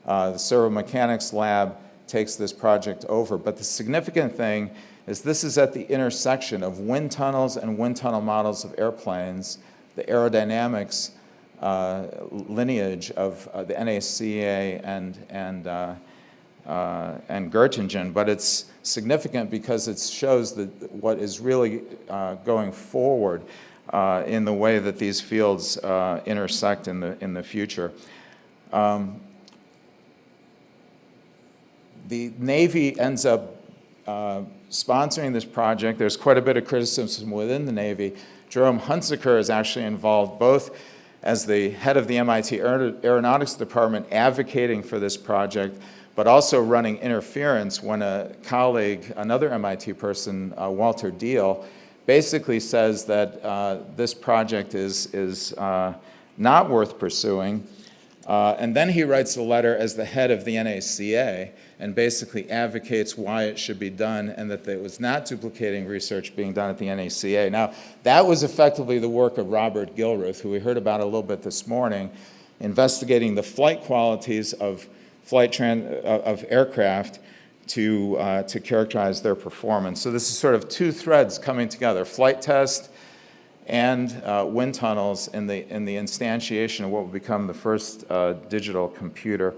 The Servomechanics Lab takes this project over. But the significant thing is this is at the intersection of wind tunnels and wind tunnel models of airplanes, the Aerodynamics lineage of the NACA and Göttingen, but it's significant because it shows that what is really going forward in the way that these fields intersect in the future. The Navy ends up sponsoring this project. There's quite a bit of criticism within the Navy. Jerome Hunsaker is actually involved both as the head of the MIT Aeronautics Department advocating for this project, but also running interference when a colleague, another MIT person, Walter Deal, basically says that this project is not worth pursuing. And then he writes a letter as the head of the NACA and basically advocates why it should be done and that it was not duplicating research being done at the NACA. Now, that was effectively the work of Robert Gilruth, who we heard about a little bit this morning, investigating the flight qualities of aircraft to characterize their performance. So this is sort of two threads coming together, flight test and wind tunnels in the instantiation of what will become the first digital computer.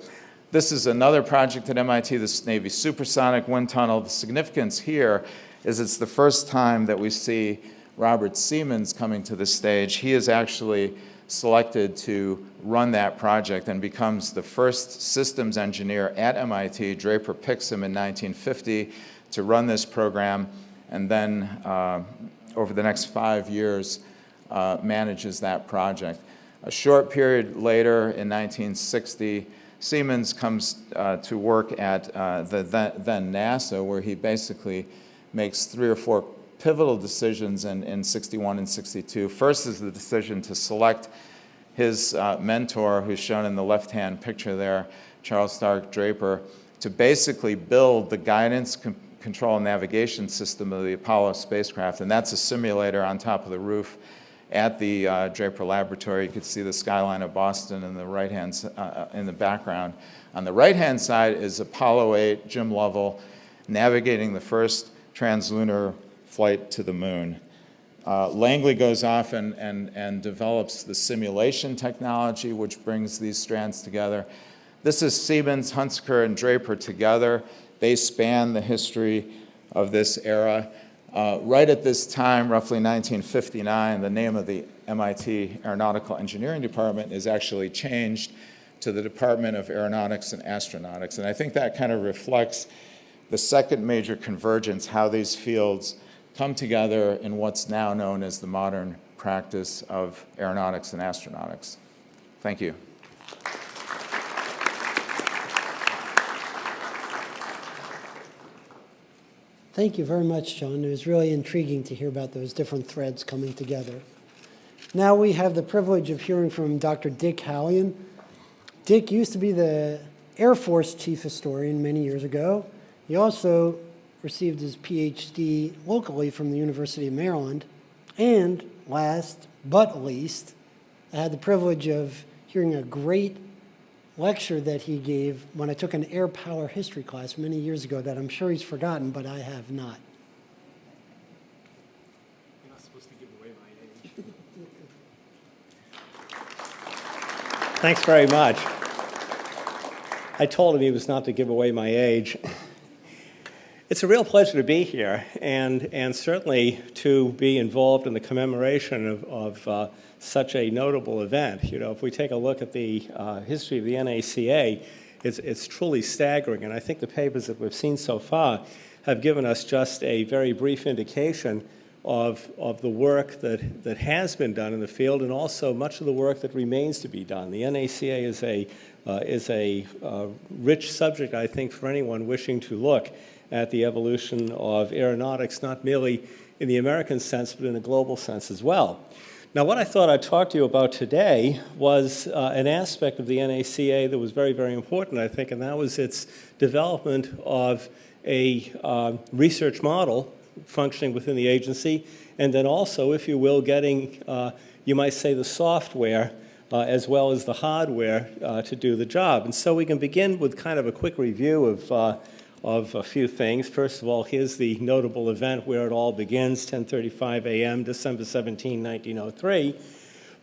This is another project at MIT, this Navy supersonic wind tunnel. The significance here is it's the first time that we see Robert Siemens coming to the stage. He is actually selected to run that project and becomes the first systems engineer at MIT. Draper picks him in 1950 to run this program, and then over the next 5 years manages that project. A short period later, in 1960, Siemens comes to work at then NASA, where he basically makes 3 or 4 pivotal decisions in 61 and 62. First is the decision to select his mentor, who's shown in the left-hand picture there, Charles Stark Draper, to basically build the guidance, control, and navigation system of the Apollo spacecraft. And that's a simulator on top of the roof at the Draper Laboratory. You could see the skyline of Boston in the right-hand in the background. On the right-hand side is Apollo 8, Jim Lovell, navigating the first translunar flight to the moon. Langley goes off and develops the simulation technology, which brings these strands together. This is Siemens, Hunsaker, and Draper together. They span the history of this era. Right at this time, roughly 1959, the name of the MIT Aeronautical Engineering Department is actually changed to the Department of Aeronautics and Astronautics. And I think that kind of reflects the second major convergence, how these fields come together in what's now known as the modern practice of aeronautics and astronautics. Thank you. Thank you very much, John. It was really intriguing to hear about those different threads coming together. Now we have the privilege of hearing from Dr. Dick Hallion. Dick used to be the Air Force chief historian many years ago. He also received his PhD locally from the University of Maryland. And last but least, I had the privilege of hearing a great lecture that he gave when I took an air power history class many years ago that I'm sure he's forgotten, but I have not. You're not supposed to give away my age. Thanks very much. I told him he was not to give away my age. It's a real pleasure to be here, and certainly to be involved in the commemoration of such a notable event. You know, if we take a look at the history of the NACA, it's truly staggering, and I think the papers that we've seen so far have given us just a very brief indication of the work that has been done in the field, and also much of the work that remains to be done. The NACA is a rich subject, I think, for anyone wishing to look at the evolution of aeronautics, not merely in the American sense, but in a global sense as well. Now, what I thought I'd talk to you about today was an aspect of the NACA that was very, very important, I think, and that was its development of a research model functioning within the agency, and then also, if you will, getting, you might say, the software as well as the hardware to do the job. And so we can begin with kind of a quick review of a few things. First of all, here's the notable event where it all begins, 10:35 a.m., December 17, 1903.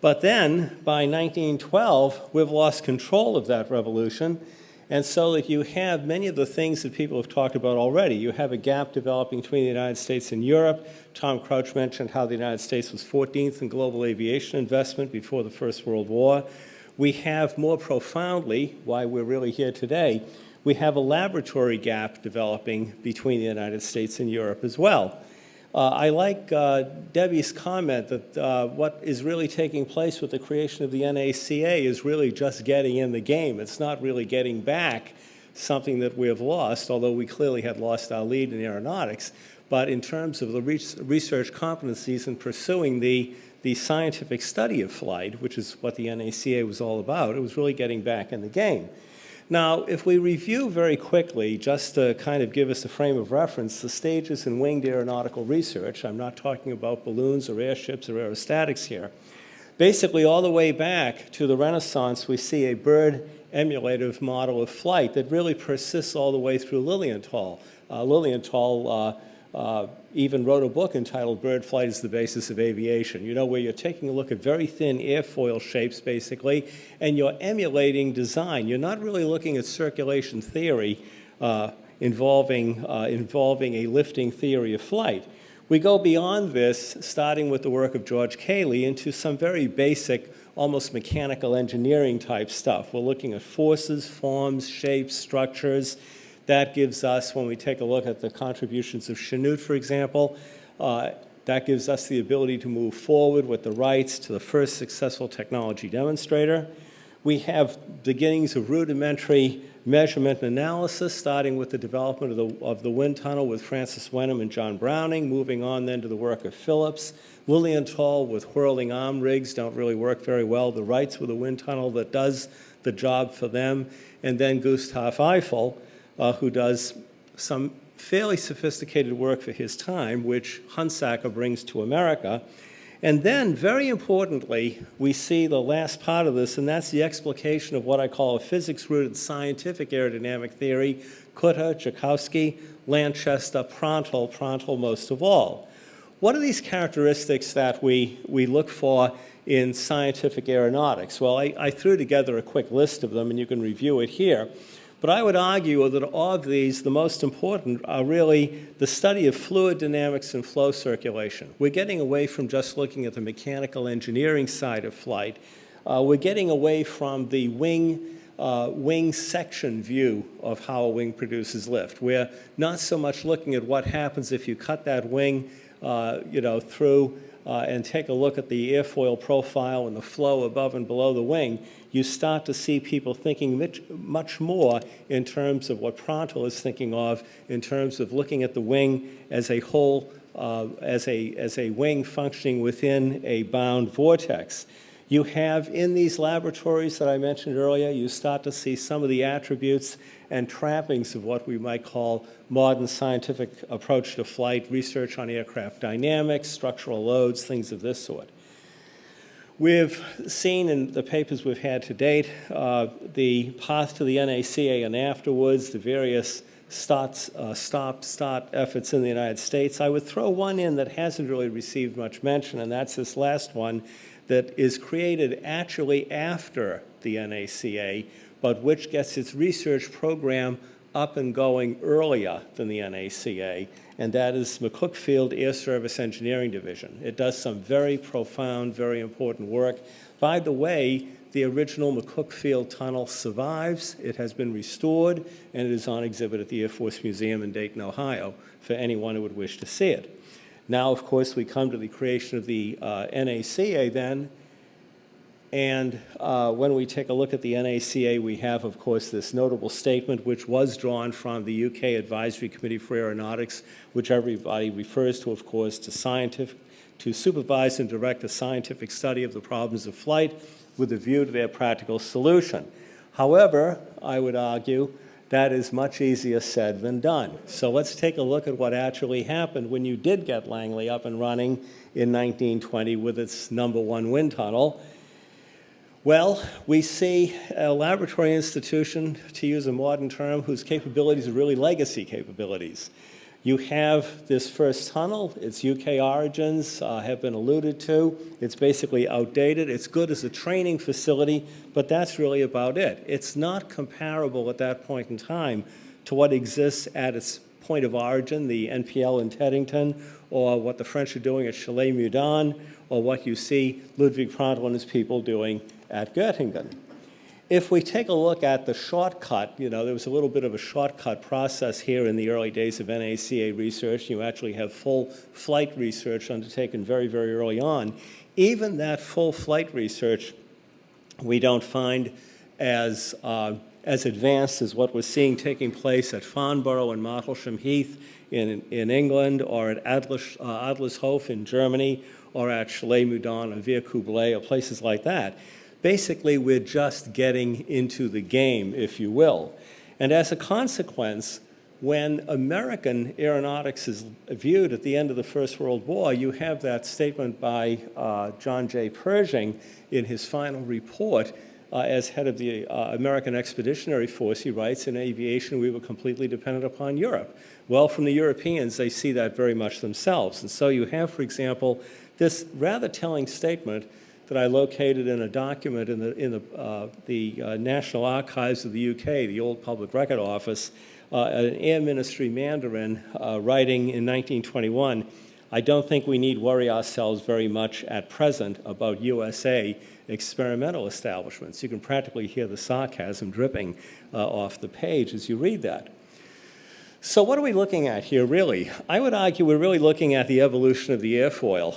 But then, by 1912, we've lost control of that revolution, and so that you have many of the things that people have talked about already. You have a gap developing between the United States and Europe. Tom Crouch mentioned how the United States was 14th in global aviation investment before the First World War. We have, more profoundly, why we're really here today, we have a laboratory gap developing between the United States and Europe as well. I like Debbie's comment that what is really taking place with the creation of the NACA is really just getting in the game. It's not really getting back something that we have lost, although we clearly had lost our lead in aeronautics. But in terms of the research competencies in pursuing the scientific study of flight, which is what the NACA was all about, it was really getting back in the game. Now, if we review very quickly, just to kind of give us a frame of reference, the stages in winged aeronautical research, I'm not talking about balloons or airships or aerostatics here. Basically, all the way back to the Renaissance, we see a bird emulative model of flight that really persists all the way through Lilienthal. Lilienthal even wrote a book entitled Bird Flight is the Basis of Aviation, you know, where you're taking a look at very thin airfoil shapes, basically, and you're emulating design. You're not really looking at circulation theory involving a lifting theory of flight. We go beyond this, starting with the work of George Cayley, into some very basic, almost mechanical engineering type stuff. We're looking at forces, forms, shapes, structures. That gives us, when we take a look at the contributions of Chanute, for example, that gives us the ability to move forward with the rights to the first successful technology demonstrator. We have beginnings of rudimentary measurement and analysis, starting with the development of the wind tunnel with Francis Wenham and John Browning, moving on then to the work of Phillips. Lilienthal with whirling arm rigs don't really work very well. The Wrights with a wind tunnel that does the job for them. And then Gustav Eiffel, who does some fairly sophisticated work for his time, which Hunsaker brings to America. And then, very importantly, we see the last part of this, and that's the explication of what I call a physics-rooted scientific aerodynamic theory, Kutter, Joukowsky, Lanchester, Prandtl most of all. What are these characteristics that we look for in scientific aeronautics? Well, I threw together a quick list of them, and you can review it here. But I would argue that of these, the most important are really the study of fluid dynamics and flow circulation. We're getting away from just looking at the mechanical engineering side of flight. We're getting away from the wing section view of how a wing produces lift. We're not so much looking at what happens if you cut that wing through and take a look at the airfoil profile and the flow above and below the wing. You start to see people thinking much more in terms of what Prandtl is thinking of, in terms of looking at the wing as a whole, as a wing functioning within a bound vortex. You have in these laboratories that I mentioned earlier, you start to see some of the attributes and trappings of what we might call modern scientific approach to flight, research on aircraft dynamics, structural loads, things of this sort. We've seen in the papers we've had to date the path to the NACA and afterwards, the various stop-start efforts in the United States. I would throw one in that hasn't really received much mention, and that's this last one that is created actually after the NACA, but which gets its research program up and going earlier than the NACA, and that is McCook Field Air Service Engineering Division. It does some very profound, very important work. By the way, the original McCook Field tunnel survives. It has been restored, and it is on exhibit at the Air Force Museum in Dayton, Ohio, for anyone who would wish to see it. Now, of course, we come to the creation of the NACA then, and when we take a look at the NACA, we have, of course, this notable statement, which was drawn from the UK Advisory Committee for Aeronautics, which everybody refers to, of course, to supervise and direct a scientific study of the problems of flight with a view to their practical solution. However, I would argue that is much easier said than done. So let's take a look at what actually happened when you did get Langley up and running in 1920 with its #1 wind tunnel. Well, we see a laboratory institution, to use a modern term, whose capabilities are really legacy capabilities. You have this first tunnel. Its UK origins have been alluded to. It's basically outdated. It's good as a training facility, but that's really about it. It's not comparable at that point in time to what exists at its point of origin, the NPL in Teddington, or what the French are doing at Chalet-Meudon, or what you see Ludwig Prandtl and his people doing at Göttingen. If we take a look at the shortcut, there was a little bit of a shortcut process here in the early days of NACA research. You actually have full flight research undertaken very, very early on. Even that full flight research we don't find as advanced as what we're seeing taking place at Farnborough and Martlesham Heath in England, or at Adlershof in Germany, or at Chalet-Meudon or Villers-Coublay, or places like that. Basically, we're just getting into the game, if you will. And as a consequence, when American aeronautics is viewed at the end of the First World War, you have that statement by John J. Pershing in his final report as head of the American Expeditionary Force. He writes, in aviation, we were completely dependent upon Europe. Well, from the Europeans, they see that very much themselves. And so you have, for example, this rather telling statement that I located in a document in the National Archives of the UK, the old Public Record Office, an Air Ministry Mandarin writing in 1921, I don't think we need worry ourselves very much at present about USA experimental establishments. You can practically hear the sarcasm dripping off the page as you read that. So what are we looking at here, really? I would argue we're really looking at the evolution of the airfoil.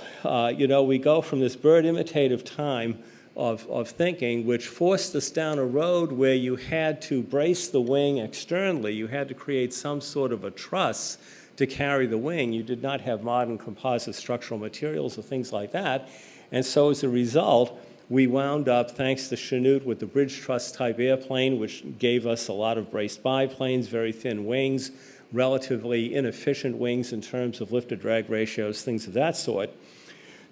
We go from this bird imitative time of thinking, which forced us down a road where you had to brace the wing externally. You had to create some sort of a truss to carry the wing. You did not have modern composite structural materials or things like that. And so as a result, we wound up, thanks to Chanute, with the bridge truss type airplane, which gave us a lot of braced biplanes, very thin wings, relatively inefficient wings in terms of lift-to-drag ratios, things of that sort,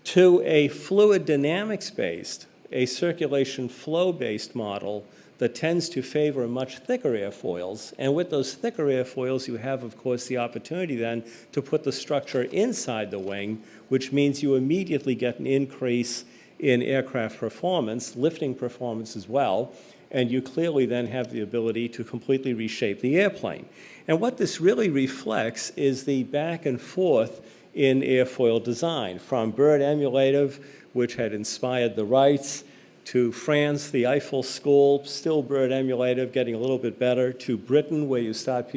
to a fluid dynamics-based, a circulation flow-based model that tends to favor much thicker airfoils. And with those thicker airfoils, you have, of course, the opportunity then to put the structure inside the wing, which means you immediately get an increase in aircraft performance, lifting performance as well, and you clearly then have the ability to completely reshape the airplane. And what this really reflects is the back and forth in airfoil design, from bird emulative, which had inspired the Wrights, to France, the Eiffel School, still bird emulative, getting a little bit better, to Britain, where you start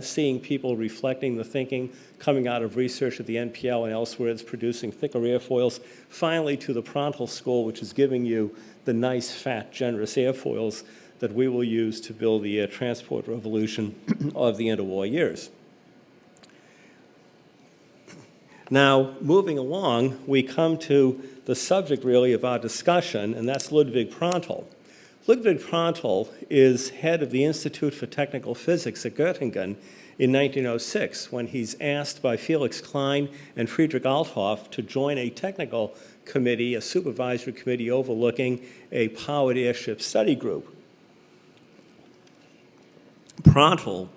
seeing people reflecting the thinking coming out of research at the NPL and elsewhere that's producing thicker airfoils, finally to the Prandtl School, which is giving you the nice, fat, generous airfoils that we will use to build the air transport revolution of the interwar years. Now, moving along, we come to the subject, really, of our discussion, and that's Ludwig Prandtl. Ludwig Prandtl is head of the Institute for Technical Physics at Göttingen in 1906, when he's asked by Felix Klein and Friedrich Althoff to join a technical committee, a supervisory committee overlooking a powered airship study group. Prandtl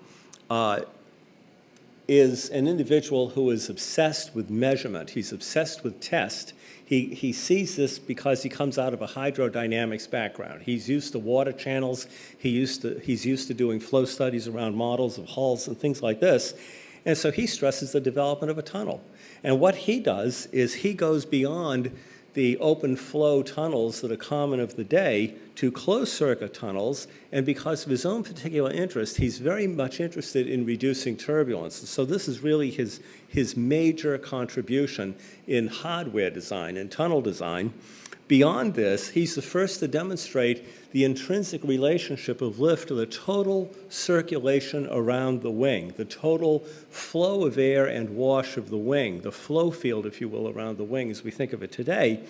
is an individual who is obsessed with measurement. He's obsessed with test. He sees this because he comes out of a hydrodynamics background. He's used to water channels. He's used to doing flow studies around models of hulls and things like this. And so he stresses the development of a tunnel. And what he does is he goes beyond the open flow tunnels that are common of the day to closed circuit tunnels, and because of his own particular interest, he's very much interested in reducing turbulence. So this is really his major contribution in hardware design and tunnel design. Beyond this, he's the first to demonstrate the intrinsic relationship of lift to the total circulation around the wing, the total flow of air and wash of the wing, the flow field, if you will, around the wing as we think of it today,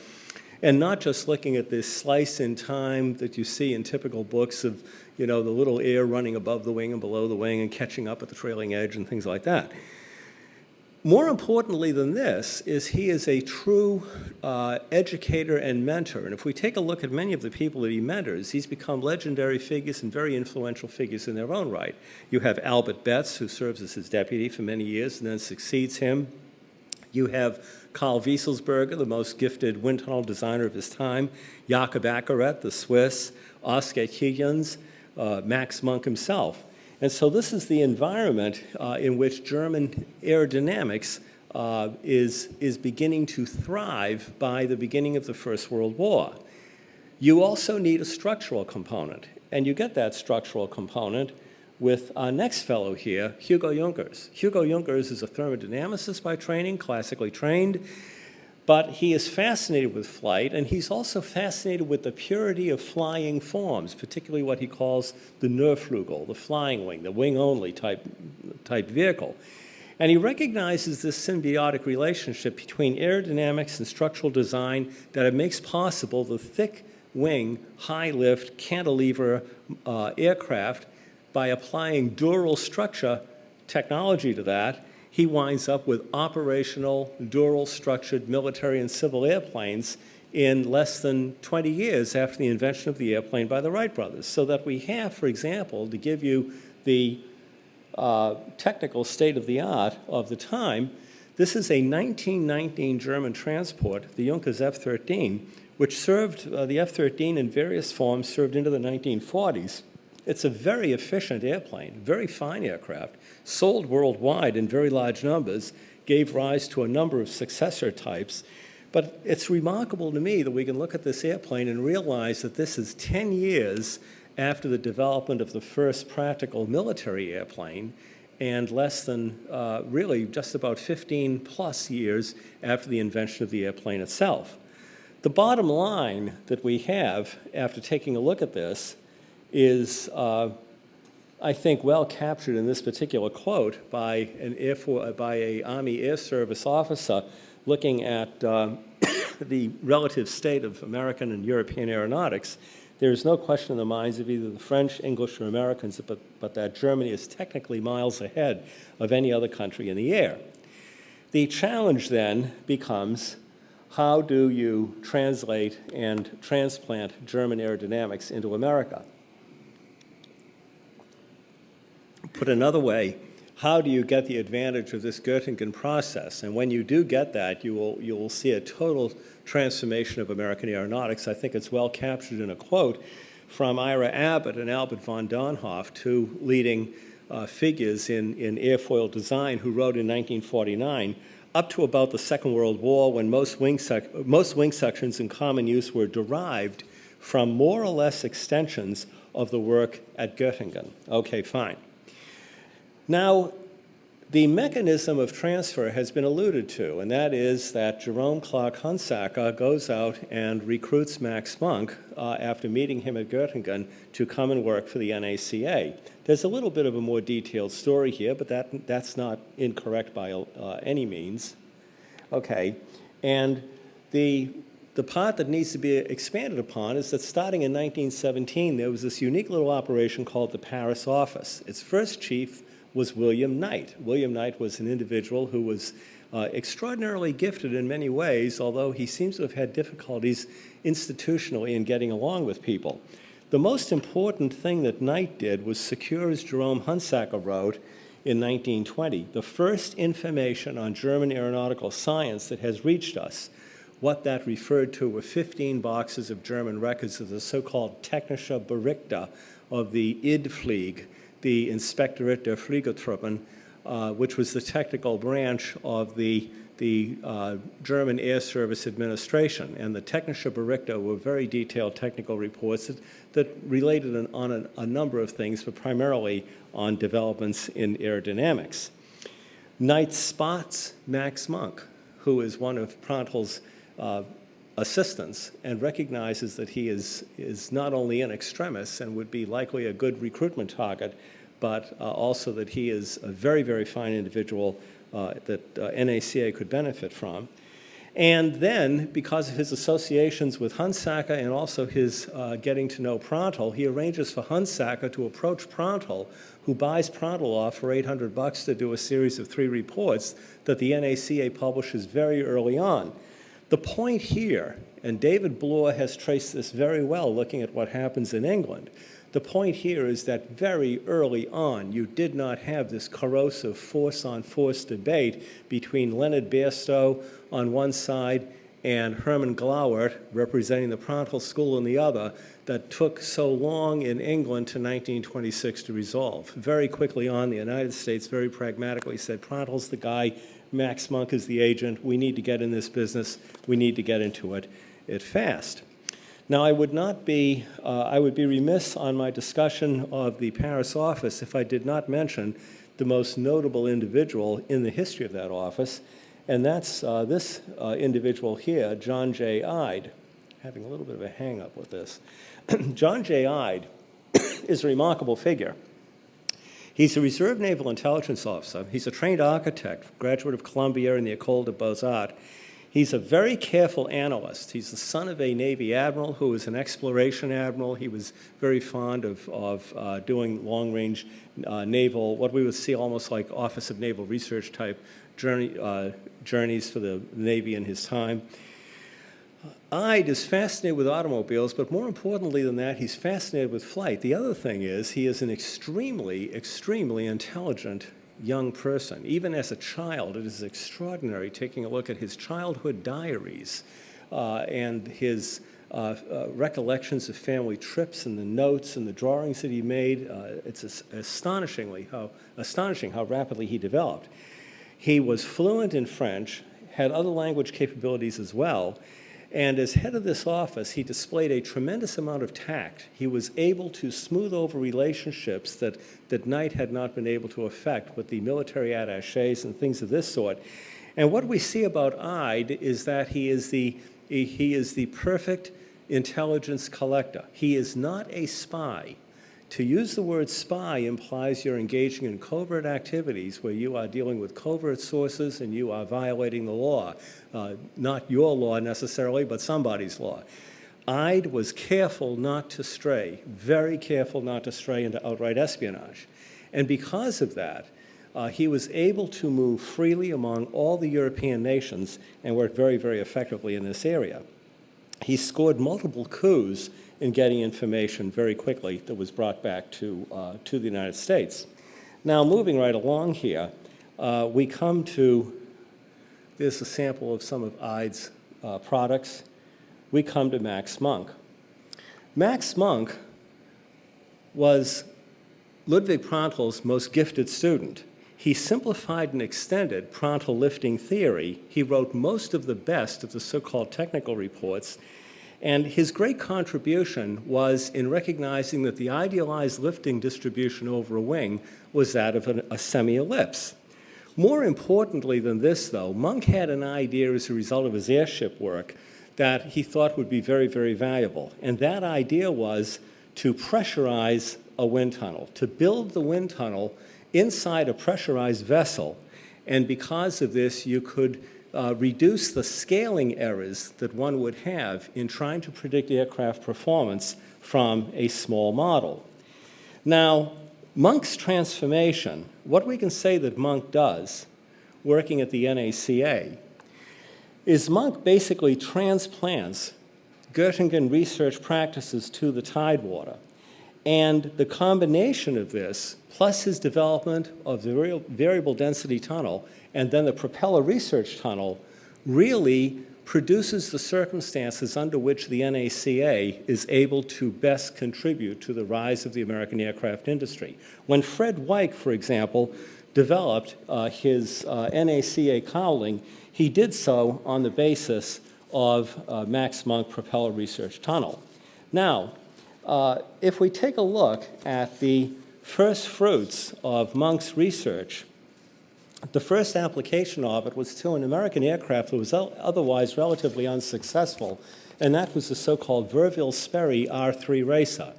and not just looking at this slice in time that you see in typical books of, the little air running above the wing and below the wing and catching up at the trailing edge and things like that. More importantly than this is he is a true educator and mentor. And if we take a look at many of the people that he mentors, he's become legendary figures and very influential figures in their own right. You have Albert Betz, who serves as his deputy for many years and then succeeds him. You have Karl Wieselsberger, the most gifted wind tunnel designer of his time, Jakob Ackeret, the Swiss, Oskar Kijans, Max Monk himself. And so this is the environment in which German aerodynamics is beginning to thrive by the beginning of the First World War. You also need a structural component, and you get that structural component with our next fellow here, Hugo Junkers. Hugo Junkers is a thermodynamicist by training, classically trained, but he is fascinated with flight, and he's also fascinated with the purity of flying forms, particularly what he calls the Nurflugel, the flying wing, the wing-only type vehicle. And he recognizes this symbiotic relationship between aerodynamics and structural design that it makes possible the thick wing, high-lift, cantilever aircraft. By applying dural structure technology to that, he winds up with operational, dural-structured military and civil airplanes in less than 20 years after the invention of the airplane by the Wright brothers. So that we have, for example, to give you the technical state-of-the-art of the time, this is a 1919 German transport, the Junkers F-13, which served, the F-13 in various forms served into the 1940s. It's a very efficient airplane, very fine aircraft, sold worldwide in very large numbers, gave rise to a number of successor types. But it's remarkable to me that we can look at this airplane and realize that this is 10 years after the development of the first practical military airplane and less than, really, just about 15 plus years after the invention of the airplane itself. The bottom line that we have after taking a look at this is, I think, well captured in this particular quote by an Army Air Service officer looking at the relative state of American and European aeronautics. There is no question in the minds of either the French, English, or Americans, but that Germany is technically miles ahead of any other country in the air. The challenge then becomes, how do you translate and transplant German aerodynamics into America? Put another way, how do you get the advantage of this Göttingen process? And when you do get that, you will see a total transformation of American aeronautics. I think it's well captured in a quote from Ira Abbott and Albert von Dönhoff, two leading figures in airfoil design, who wrote in 1949, up to about the Second World War, when most wing sections in common use were derived from more or less extensions of the work at Göttingen. Okay, fine. Now, the mechanism of transfer has been alluded to, and that is that Jerome Clark Hunsaker goes out and recruits Max Monk after meeting him at Göttingen to come and work for the NACA. There's a little bit of a more detailed story here, but that's not incorrect by any means. Okay, and the part that needs to be expanded upon is that starting in 1917, there was this unique little operation called the Paris office. Its first chief was William Knight. William Knight was an individual who was extraordinarily gifted in many ways, although he seems to have had difficulties institutionally in getting along with people. The most important thing that Knight did was secure, as Jerome Hunsaker wrote in 1920, the first information on German aeronautical science that has reached us. What that referred to were 15 boxes of German records of the so-called Technische Berichte of the IDFlieg, the Inspektorat der Fliegertruppen, which was the technical branch of the German Air Service Administration. And the Technische Berichte were very detailed technical reports that related on a number of things, but primarily on developments in aerodynamics. Knight spots Max Monk, who is one of Pranttl's assistants, and recognizes that he is not only in extremis and would be likely a good recruitment target, but also that he is a very, very fine individual that NACA could benefit from. And then, because of his associations with Hunsaker and also his getting to know Prantl, he arranges for Hunsaker to approach Prantl, who buys Prantl off for $800 to do a series of 3 reports that the NACA publishes very early on. The point here, and David Bloor has traced this very well looking at what happens in England, the point here is that very early on, you did not have this corrosive force-on-force debate between Leonard Bairstow on one side and Hermann Glauert, representing the Prantl School, on the other, that took so long in England to 1926 to resolve. Very quickly on, the United States very pragmatically said, Prantl's the guy, Max Monk is the agent, we need to get in this business, we need to get into it fast. Now, I would be remiss on my discussion of the Paris office if I did not mention the most notable individual in the history of that office, and that's this individual here, John J. Ide. Having a little bit of a hang-up with this. John J. Ide is a remarkable figure. He's a reserve naval intelligence officer. He's a trained architect, graduate of Columbia and the École des Beaux-Arts. He's a very careful analyst. He's the son of a Navy admiral who was an exploration admiral. He was very fond of doing long-range naval, what we would see almost like Office of Naval Research type journeys for the Navy in his time. Ide is fascinated with automobiles, but more importantly than that, he's fascinated with flight. The other thing is he is an extremely, extremely intelligent young person. Even as a child, it is extraordinary taking a look at his childhood diaries and his recollections of family trips and the notes and the drawings that he made. It's astonishing how rapidly he developed. He was fluent in French, had other language capabilities as well, and as head of this office, he displayed a tremendous amount of tact. He was able to smooth over relationships that Knight had not been able to effect with the military attachés and things of this sort. And what we see about Ide is that he is the perfect intelligence collector. He is not a spy. To use the word spy implies you're engaging in covert activities where you are dealing with covert sources and you are violating the law. Not your law necessarily, but somebody's law. Ide was careful not to stray, very careful not to stray into outright espionage. And because of that, he was able to move freely among all the European nations and work very, very effectively in this area. He scored multiple coups in getting information very quickly that was brought back to the United States. Now, moving right along here, we come to, this is a sample of some of Ide's products. We come to Max Monk. Max Monk was Ludwig Prantl's most gifted student. He simplified and extended Prantl lifting theory. He wrote most of the best of the so-called technical reports. And his great contribution was in recognizing that the idealized lifting distribution over a wing was that of a semi-ellipse. More importantly than this, though, Monk had an idea as a result of his airship work that he thought would be very, very valuable. And that idea was to pressurize a wind tunnel, to build the wind tunnel inside a pressurized vessel. And because of this, you could reduce the scaling errors that one would have in trying to predict aircraft performance from a small model. Now, Monk's transformation, what we can say that Monk does, working at the NACA, is Monk basically transplants Göttingen research practices to the Tidewater. And the combination of this, plus his development of the variable density tunnel and then the propeller research tunnel, really produces the circumstances under which the NACA is able to best contribute to the rise of the American aircraft industry. When Fred Weick, for example, developed his NACA cowling, he did so on the basis of Max Monk propeller research tunnel. Now, if we take a look at the first fruits of Monk's research, the first application of it was to an American aircraft that was otherwise relatively unsuccessful, and that was the so-called Verville-Sperry R3 Racer.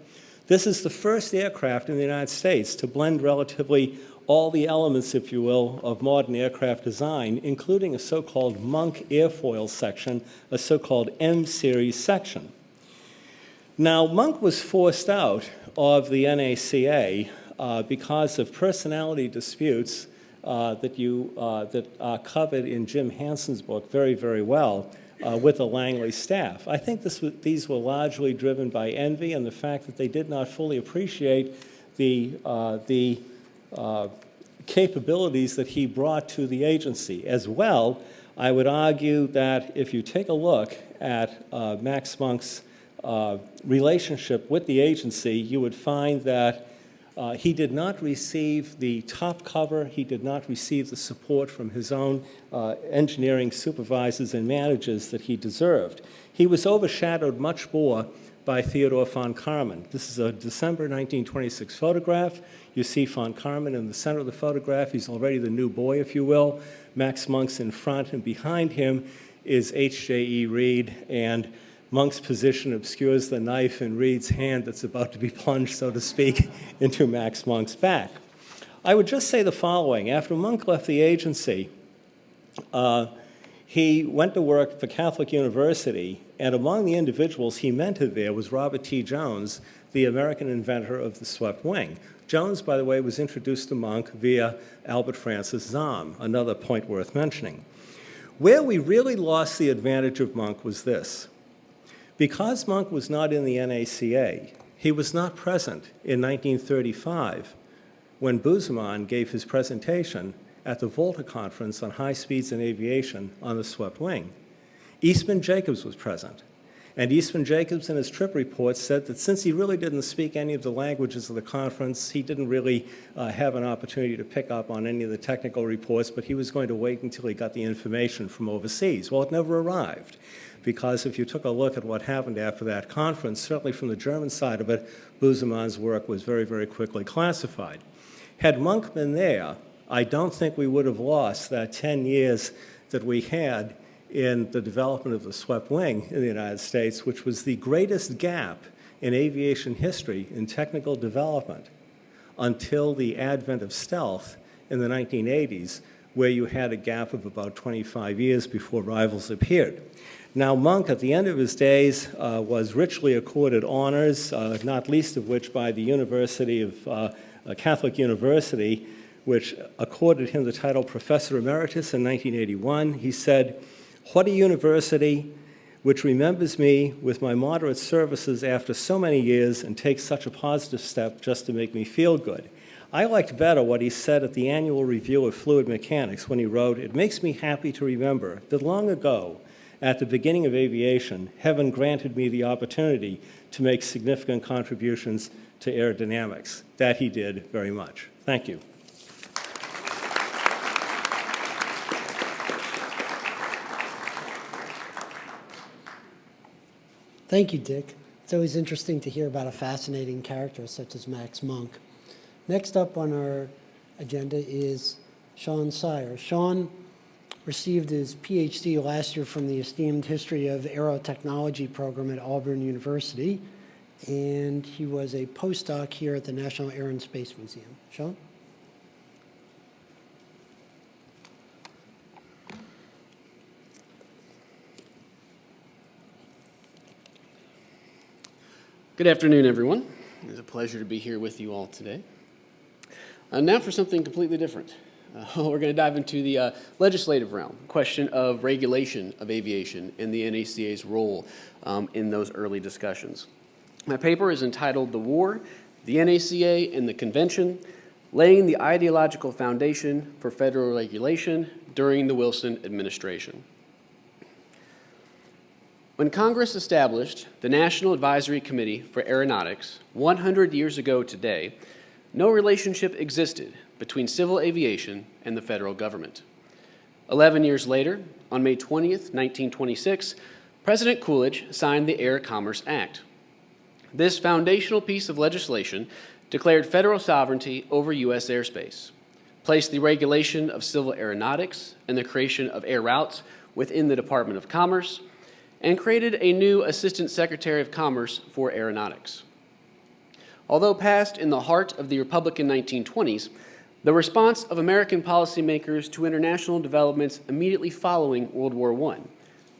This is the first aircraft in the United States to blend relatively all the elements, if you will, of modern aircraft design, including a so-called Monk airfoil section, a so-called M-series section. Now, Monk was forced out of the NACA because of personality disputes that are covered in Jim Hanson's book very, very well with the Langley staff. I think these were largely driven by envy and the fact that they did not fully appreciate the capabilities that he brought to the agency. As well, I would argue that if you take a look at Max Monk's relationship with the agency, you would find that he did not receive the top cover, he did not receive the support from his own engineering supervisors and managers that he deserved. He was overshadowed much more by Theodore von Karman. This is a December 1926 photograph. You see von Karman in the center of the photograph. He's already the new boy, if you will. Max Monk's in front, and behind him is H.J.E. Reed, and Monk's position obscures the knife in Reed's hand that's about to be plunged, so to speak, into Max Monk's back. I would just say the following. After Monk left the agency, he went to work for Catholic University, and among the individuals he mentored there was Robert T. Jones, the American inventor of the swept wing. Jones, by the way, was introduced to Monk via Albert Francis Zahm, another point worth mentioning. Where we really lost the advantage of Monk was this. Because Monk was not in the NACA, he was not present in 1935 when Busemann gave his presentation at the Volta Conference on high speeds in aviation on the swept wing. Eastman Jacobs was present. And Eastman Jacobs in his trip report said that since he really didn't speak any of the languages of the conference, he didn't really have an opportunity to pick up on any of the technical reports, but he was going to wait until he got the information from overseas. Well, it never arrived, because if you took a look at what happened after that conference, certainly from the German side of it, Busemann's work was very, very quickly classified. Had Monk been there, I don't think we would have lost that 10 years that we had in the development of the swept wing in the United States, which was the greatest gap in aviation history in technical development until the advent of stealth in the 1980s, where you had a gap of about 25 years before rivals appeared. Now, Monk, at the end of his days, was richly accorded honors, not least of which by the University of Catholic University, which accorded him the title Professor Emeritus in 1981. He said, "What a university which remembers me with my moderate services after so many years and takes such a positive step just to make me feel good." I liked better what he said at the annual review of fluid mechanics when he wrote, "It makes me happy to remember that long ago, at the beginning of aviation, heaven granted me the opportunity to make significant contributions to aerodynamics." That he did very much. Thank you. Thank you, Dick. It's always interesting to hear about a fascinating character such as Max Monk. Next up on our agenda is Sean Sire. Sean received his PhD last year from the esteemed History of Aerotechnology program at Auburn University, and he was a postdoc here at the National Air and Space Museum. Sean? Good afternoon, everyone. It's a pleasure to be here with you all today. Now for something completely different. We're going to dive into the legislative realm, question of regulation of aviation and the NACA's role in those early discussions. My paper is entitled The War, the NACA, and the Convention, Laying the Ideological Foundation for Federal Regulation During the Wilson Administration. When Congress established the National Advisory Committee for Aeronautics 100 years ago today, no relationship existed between civil aviation and the federal government. 11 years later, on May 20th, 1926, President Coolidge signed the Air Commerce Act. This foundational piece of legislation declared federal sovereignty over U.S. airspace, placed the regulation of civil aeronautics and the creation of air routes within the Department of Commerce, and created a new Assistant Secretary of Commerce for Aeronautics. Although passed in the heart of the Republican 1920s, the response of American policymakers to international developments immediately following World War I,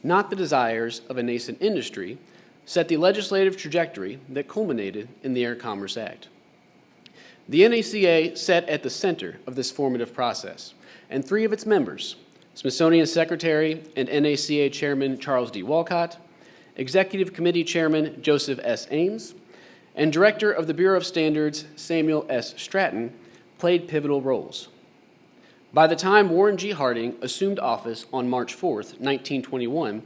not the desires of a nascent industry, set the legislative trajectory that culminated in the Air Commerce Act. The NACA sat at the center of this formative process, and three of its members, Smithsonian Secretary and NACA Chairman Charles D. Walcott, Executive Committee Chairman Joseph S. Ames, and Director of the Bureau of Standards Samuel S. Stratton, played pivotal roles. By the time Warren G. Harding assumed office on March 4th, 1921,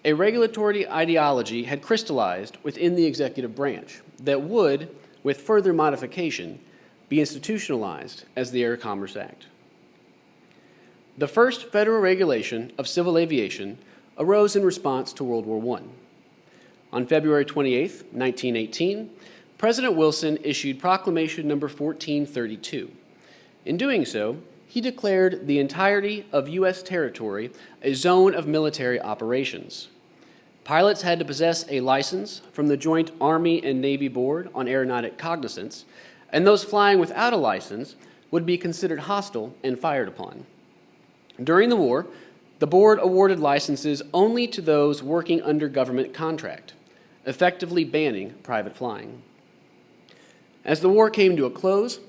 a regulatory ideology had crystallized within the executive branch that would, with further modification, be institutionalized as the Air Commerce Act. The first federal regulation of civil aviation arose in response to World War I. On February 28, 1918, President Wilson issued Proclamation No. 1432. In doing so, he declared the entirety of U.S. territory a zone of military operations. Pilots had to possess a license from the Joint Army and Navy Board on Aeronautic Cognizance, and those flying without a license would be considered hostile and fired upon. During the war, the board awarded licenses only to those working under government contract, effectively banning private flying. As the war came to a close,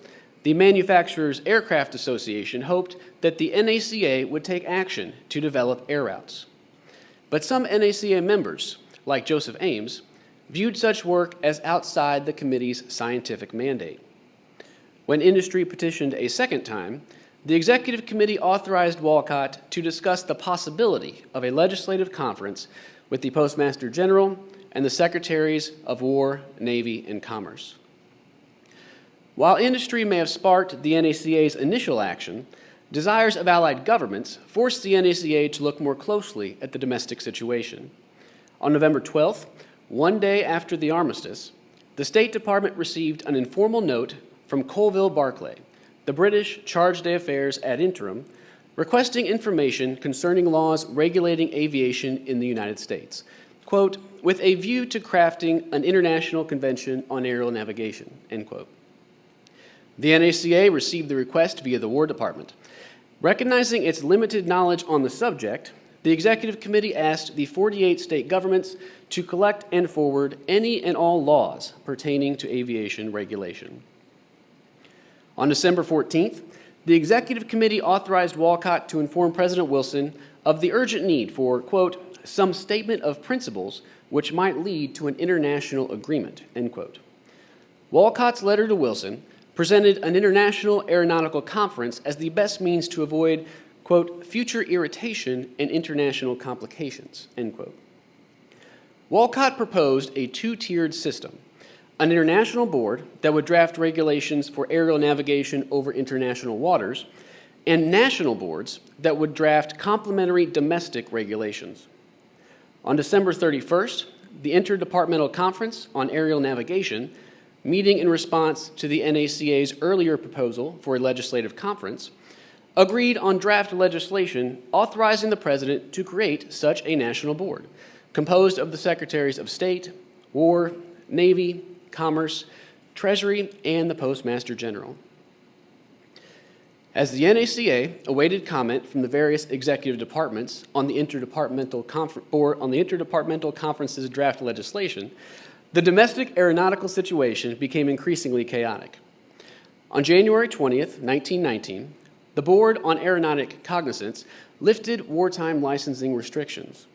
the Manufacturers Aircraft Association hoped that the NACA would take action to develop air routes. But some NACA members, like Joseph Ames, viewed such work as outside the committee's scientific mandate. When industry petitioned a second time, the Executive Committee authorized Walcott to discuss the possibility of a legislative conference with the Postmaster General and the Secretaries of War, Navy, and Commerce. While industry may have sparked the NACA's initial action, desires of allied governments forced the NACA to look more closely at the domestic situation. On November 12th, one day after the armistice, the State Department received an informal note from Colville Barclay, the British charge d'affaires ad interim, requesting information concerning laws regulating aviation in the United States, quote, with a view to crafting an international convention on aerial navigation, end quote. The NACA received the request via the War Department. Recognizing its limited knowledge on the subject, the Executive Committee asked the 48 state governments to collect and forward any and all laws pertaining to aviation regulation. On December 14th, the Executive Committee authorized Walcott to inform President Wilson of the urgent need for, quote, some statement of principles which might lead to an international agreement, end quote. Walcott's letter to Wilson presented an international aeronautical conference as the best means to avoid, quote, future irritation and international complications, end quote. Walcott proposed a two-tiered system, an international board that would draft regulations for aerial navigation over international waters, and national boards that would draft complementary domestic regulations. On December 31st, the Interdepartmental Conference on Aerial Navigation, meeting in response to the NACA's earlier proposal for a legislative conference, agreed on draft legislation authorizing the President to create such a national board, composed of the Secretaries of State, War, Navy, Commerce, Treasury, and the Postmaster General. As the NACA awaited comment from the various executive departments on the Interdepartmental Conference's draft legislation, the domestic aeronautical situation became increasingly chaotic. On January 20th, 1919, the Board on Aeronautic Cognizance lifted wartime licensing restrictions.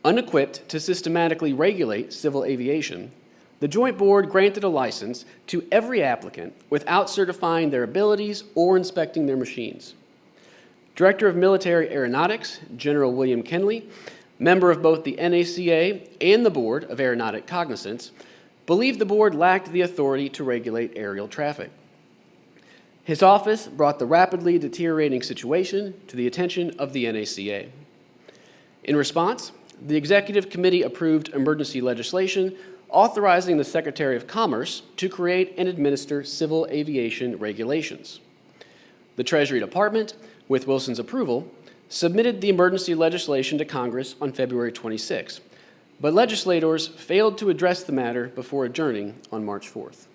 Unequipped to systematically regulate civil aviation, the Joint Board granted a license to every applicant without certifying their abilities or inspecting their machines. Director of Military Aeronautics, General William Kenley, member of both the NACA and the Board of Aeronautic Cognizance, believed the board lacked the authority to regulate aerial traffic. His office brought the rapidly deteriorating situation to the attention of the NACA. In response, the Executive Committee approved emergency legislation authorizing the Secretary of Commerce to create and administer civil aviation regulations. The Treasury Department, with Wilson's approval, submitted the emergency legislation to Congress on February 26, but legislators failed to address the matter before adjourning on March 4th.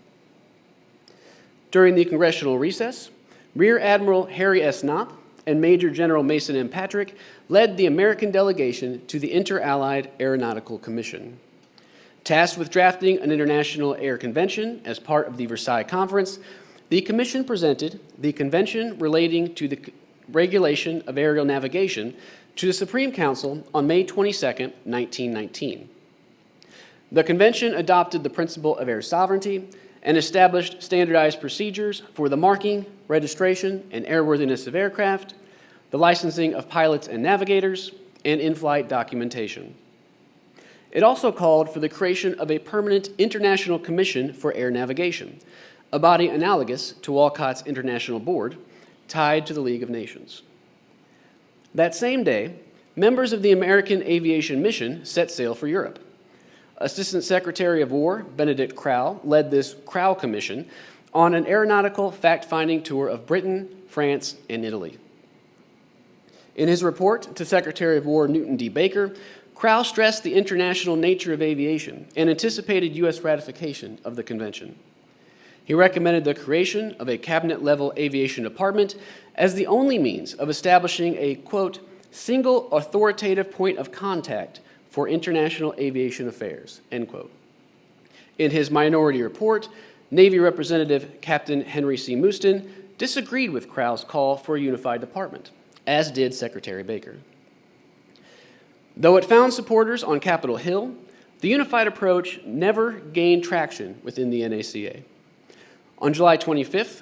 During the congressional recess, Rear Admiral Harry S. Knopp and Major General Mason M. Patrick led the American delegation to the Inter-Allied Aeronautical Commission. Tasked with drafting an international air convention as part of the Versailles Conference, the Commission presented the Convention relating to the regulation of aerial navigation to the Supreme Council on May 22, 1919. The Convention adopted the principle of air sovereignty and established standardized procedures for the marking, registration, and airworthiness of aircraft, the licensing of pilots and navigators, and in-flight documentation. It also called for the creation of a permanent International Commission for Air Navigation, a body analogous to Walcott's International Board, tied to the League of Nations. That same day, members of the American Aviation Mission set sail for Europe. Assistant Secretary of War Benedict Crowell led this Crowell Commission on an aeronautical fact-finding tour of Britain, France, and Italy. In his report to Secretary of War Newton D. Baker, Crowell stressed the international nature of aviation and anticipated U.S. ratification of the convention. He recommended the creation of a cabinet-level aviation department as the only means of establishing a, quote, single authoritative point of contact for international aviation affairs, end quote. In his minority report, Navy Representative Captain Henry C. Mouston disagreed with Crowell's call for a unified department, as did Secretary Baker. Though it found supporters on Capitol Hill, the unified approach never gained traction within the NACA. On July 25th,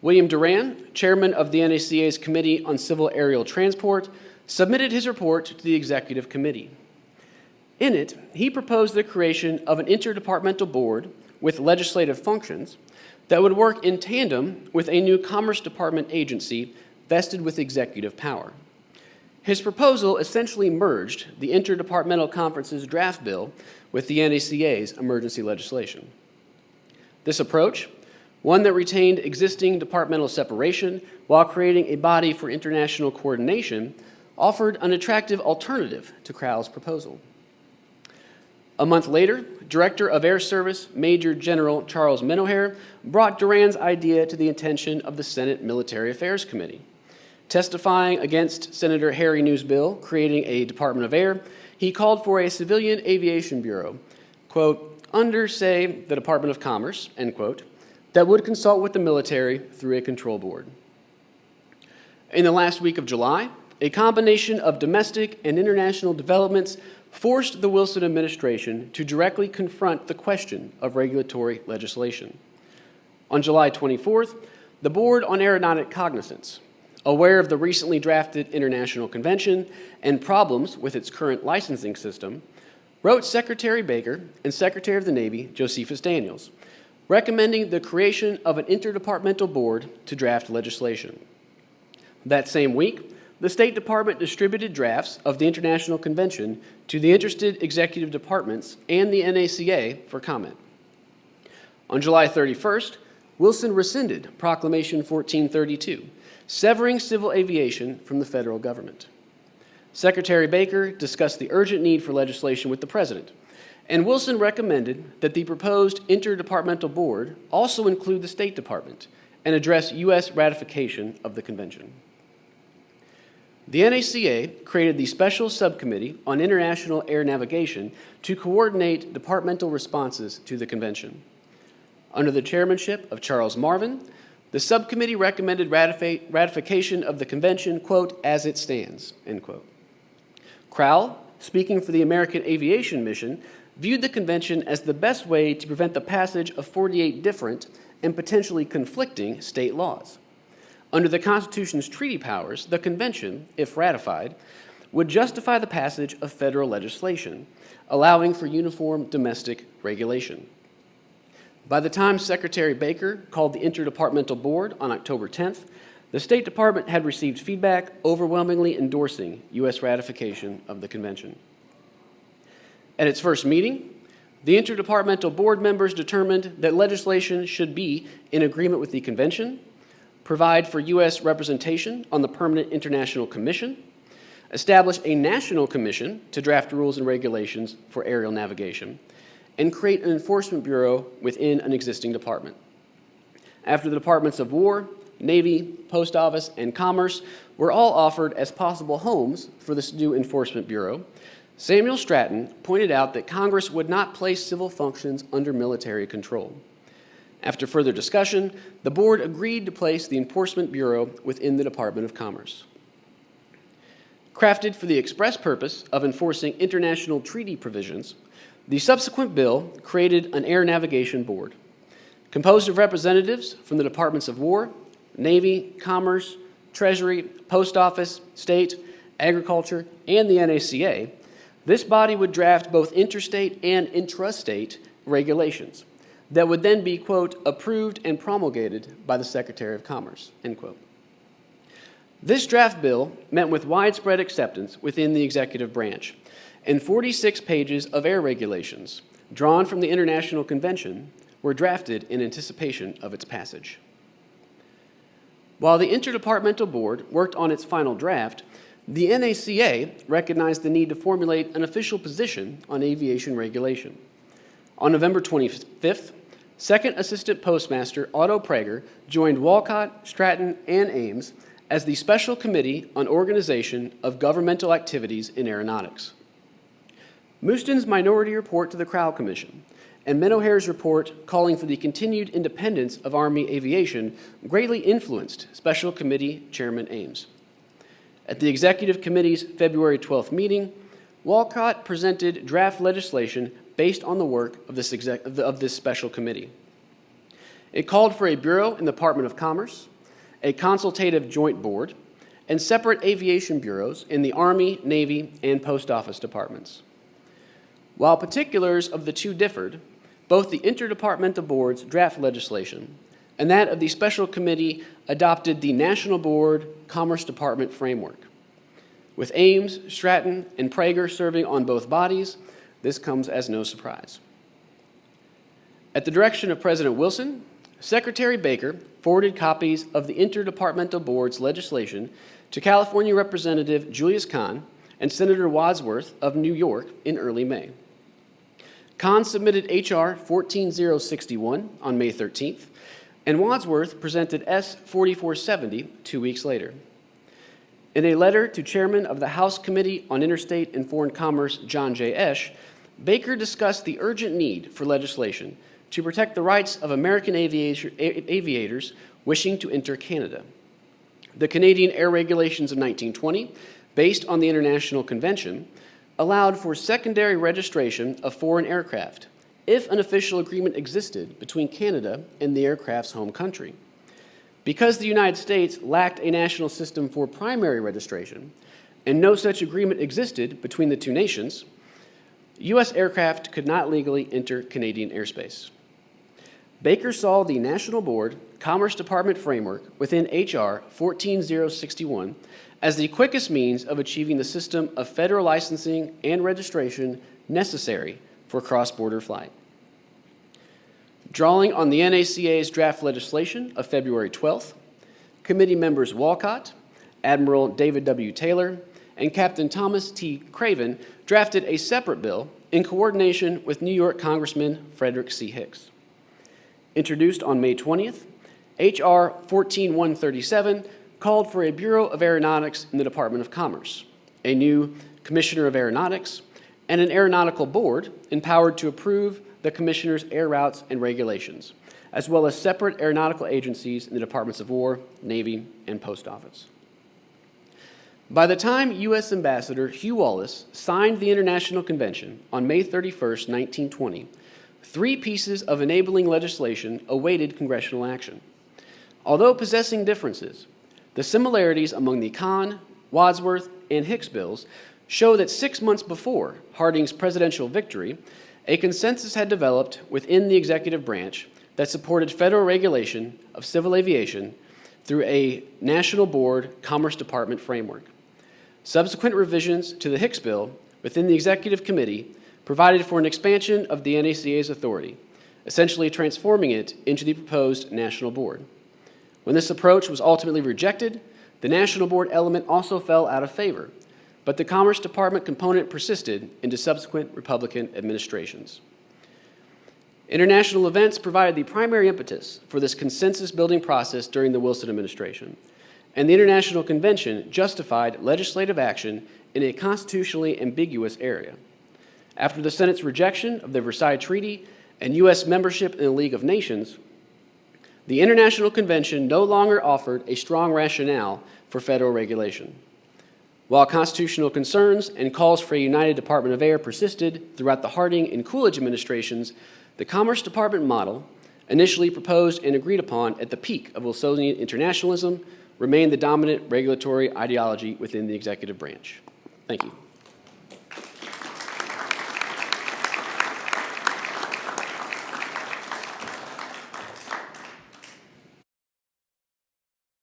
William Duran, chairman of the NACA's Committee on Civil Aerial Transport, submitted his report to the Executive Committee. In it, he proposed the creation of an interdepartmental board with legislative functions that would work in tandem with a new Commerce Department agency vested with executive power. His proposal essentially merged the Interdepartmental Conference's draft bill with the NACA's emergency legislation. This approach, one that retained existing departmental separation while creating a body for international coordination, offered an attractive alternative to Crowell's proposal. A month later, Director of Air Service Major General Charles Menoher brought Duran's idea to the attention of the Senate Military Affairs Committee. Testifying against Senator Harry New's bill creating a Department of Air, he called for a civilian aviation bureau, quote, under, say, the Department of Commerce, end quote, that would consult with the military through a control board. In the last week of July, a combination of domestic and international developments forced the Wilson administration to directly confront the question of regulatory legislation. On July 24th, the Board on Aeronautic Cognizance, aware of the recently drafted international convention and problems with its current licensing system, wrote Secretary Baker and Secretary of the Navy Josephus Daniels, recommending the creation of an interdepartmental board to draft legislation. That same week, the State Department distributed drafts of the International Convention to the interested executive departments and the NACA for comment. On July 31st, Wilson rescinded Proclamation 1432, severing civil aviation from the federal government. Secretary Baker discussed the urgent need for legislation with the President, and Wilson recommended that the proposed interdepartmental board also include the State Department and address U.S. ratification of the convention. The NACA created the Special Subcommittee on International Air Navigation to coordinate departmental responses to the convention. Under the chairmanship of Charles Marvin, the subcommittee recommended ratification of the convention, quote, as it stands, end quote. Crowell, speaking for the American Aviation Mission, viewed the convention as the best way to prevent the passage of 48 different and potentially conflicting state laws. Under the Constitution's treaty powers, the convention, if ratified, would justify the passage of federal legislation, allowing for uniform domestic regulation. By the time Secretary Baker called the Interdepartmental Board on October 10th, the State Department had received feedback overwhelmingly endorsing U.S. ratification of the convention. At its first meeting, the Interdepartmental Board members determined that legislation should be in agreement with the convention, provide for U.S. representation on the Permanent International Commission, establish a national commission to draft rules and regulations for aerial navigation, and create an enforcement bureau within an existing department. After the Departments of War, Navy, Post Office, and Commerce were all offered as possible homes for this new enforcement bureau, Samuel Stratton pointed out that Congress would not place civil functions under military control. After further discussion, the board agreed to place the Enforcement Bureau within the Department of Commerce. Crafted for the express purpose of enforcing international treaty provisions, the subsequent bill created an Air Navigation Board, composed of representatives from the Departments of War, Navy, Commerce, Treasury, Post Office, State, Agriculture, and the NACA. This body would draft both interstate and intrastate regulations that would then be, quote, approved and promulgated by the Secretary of Commerce, end quote. This draft bill met with widespread acceptance within the executive branch, and 46 pages of air regulations, drawn from the International Convention, were drafted in anticipation of its passage. While the Interdepartmental Board worked on its final draft, the NACA recognized the need to formulate an official position on aviation regulation. On November 25th, Second Assistant Postmaster Otto Prager joined Walcott, Stratton, and Ames as the Special Committee on Organization of Governmental Activities in Aeronautics. Mouston's minority report to the Crowell Commission and Menaher's report calling for the continued independence of Army aviation greatly influenced Special Committee Chairman Ames. At the Executive Committee's February 12th meeting, Walcott presented draft legislation based on the work of this special committee. It called for a bureau in the Department of Commerce, a consultative joint board, and separate aviation bureaus in the Army, Navy, and Post Office departments. While particulars of the two differed, both the Interdepartmental Board's draft legislation and that of the Special Committee adopted the National Board Commerce Department framework. With Ames, Stratton, and Prager serving on both bodies, this comes as no surprise. At the direction of President Wilson, Secretary Baker forwarded copies of the Interdepartmental Board's legislation to California Representative Julius Kahn and Senator Wadsworth of New York in early May. Kahn submitted H.R. 14061 on May 13th, and Wadsworth presented S. 4470 2 weeks later. In a letter to Chairman of the House Committee on Interstate and Foreign Commerce, John J. Esch, Baker discussed the urgent need for legislation to protect the rights of American aviators wishing to enter Canada. The Canadian Air Regulations of 1920, based on the International Convention, allowed for secondary registration of foreign aircraft if an official agreement existed between Canada and the aircraft's home country. Because the United States lacked a national system for primary registration, and no such agreement existed between the two nations, U.S. aircraft could not legally enter Canadian airspace. Baker saw the National Board Commerce Department framework within H.R. 14061 as the quickest means of achieving the system of federal licensing and registration necessary for cross-border flight. Drawing on the NACA's draft legislation of February 12th, committee members Walcott, Admiral David W. Taylor, and Captain Thomas T. Craven drafted a separate bill in coordination with New York Congressman Frederick C. Hicks. Introduced on May 20th, H.R. 14137 called for a Bureau of Aeronautics in the Department of Commerce, a new Commissioner of Aeronautics, and an Aeronautical Board empowered to approve the Commissioner's air routes and regulations, as well as separate aeronautical agencies in the Departments of War, Navy, and Post Office. By the time U.S. Ambassador Hugh Wallace signed the International Convention on May 31, 1920, 3 pieces of enabling legislation awaited congressional action. Although possessing differences, the similarities among the Kahn, Wadsworth, and Hicks bills show that 6 months before Harding's presidential victory, a consensus had developed within the executive branch that supported federal regulation of civil aviation through a National Board Commerce Department framework. Subsequent revisions to the Hicks bill within the executive committee provided for an expansion of the NACA's authority, essentially transforming it into the proposed National Board. When this approach was ultimately rejected, the National Board element also fell out of favor, but the Commerce Department component persisted into subsequent Republican administrations. International events provided the primary impetus for this consensus-building process during the Wilson administration, and the International Convention justified legislative action in a constitutionally ambiguous area. After the Senate's rejection of the Versailles Treaty and U.S. membership in the League of Nations, the International Convention no longer offered a strong rationale for federal regulation. While constitutional concerns and calls for a united Department of Air persisted throughout the Harding and Coolidge administrations, the Commerce Department model, initially proposed and agreed upon at the peak of Wilsonian internationalism, remained the dominant regulatory ideology within the executive branch. Thank you.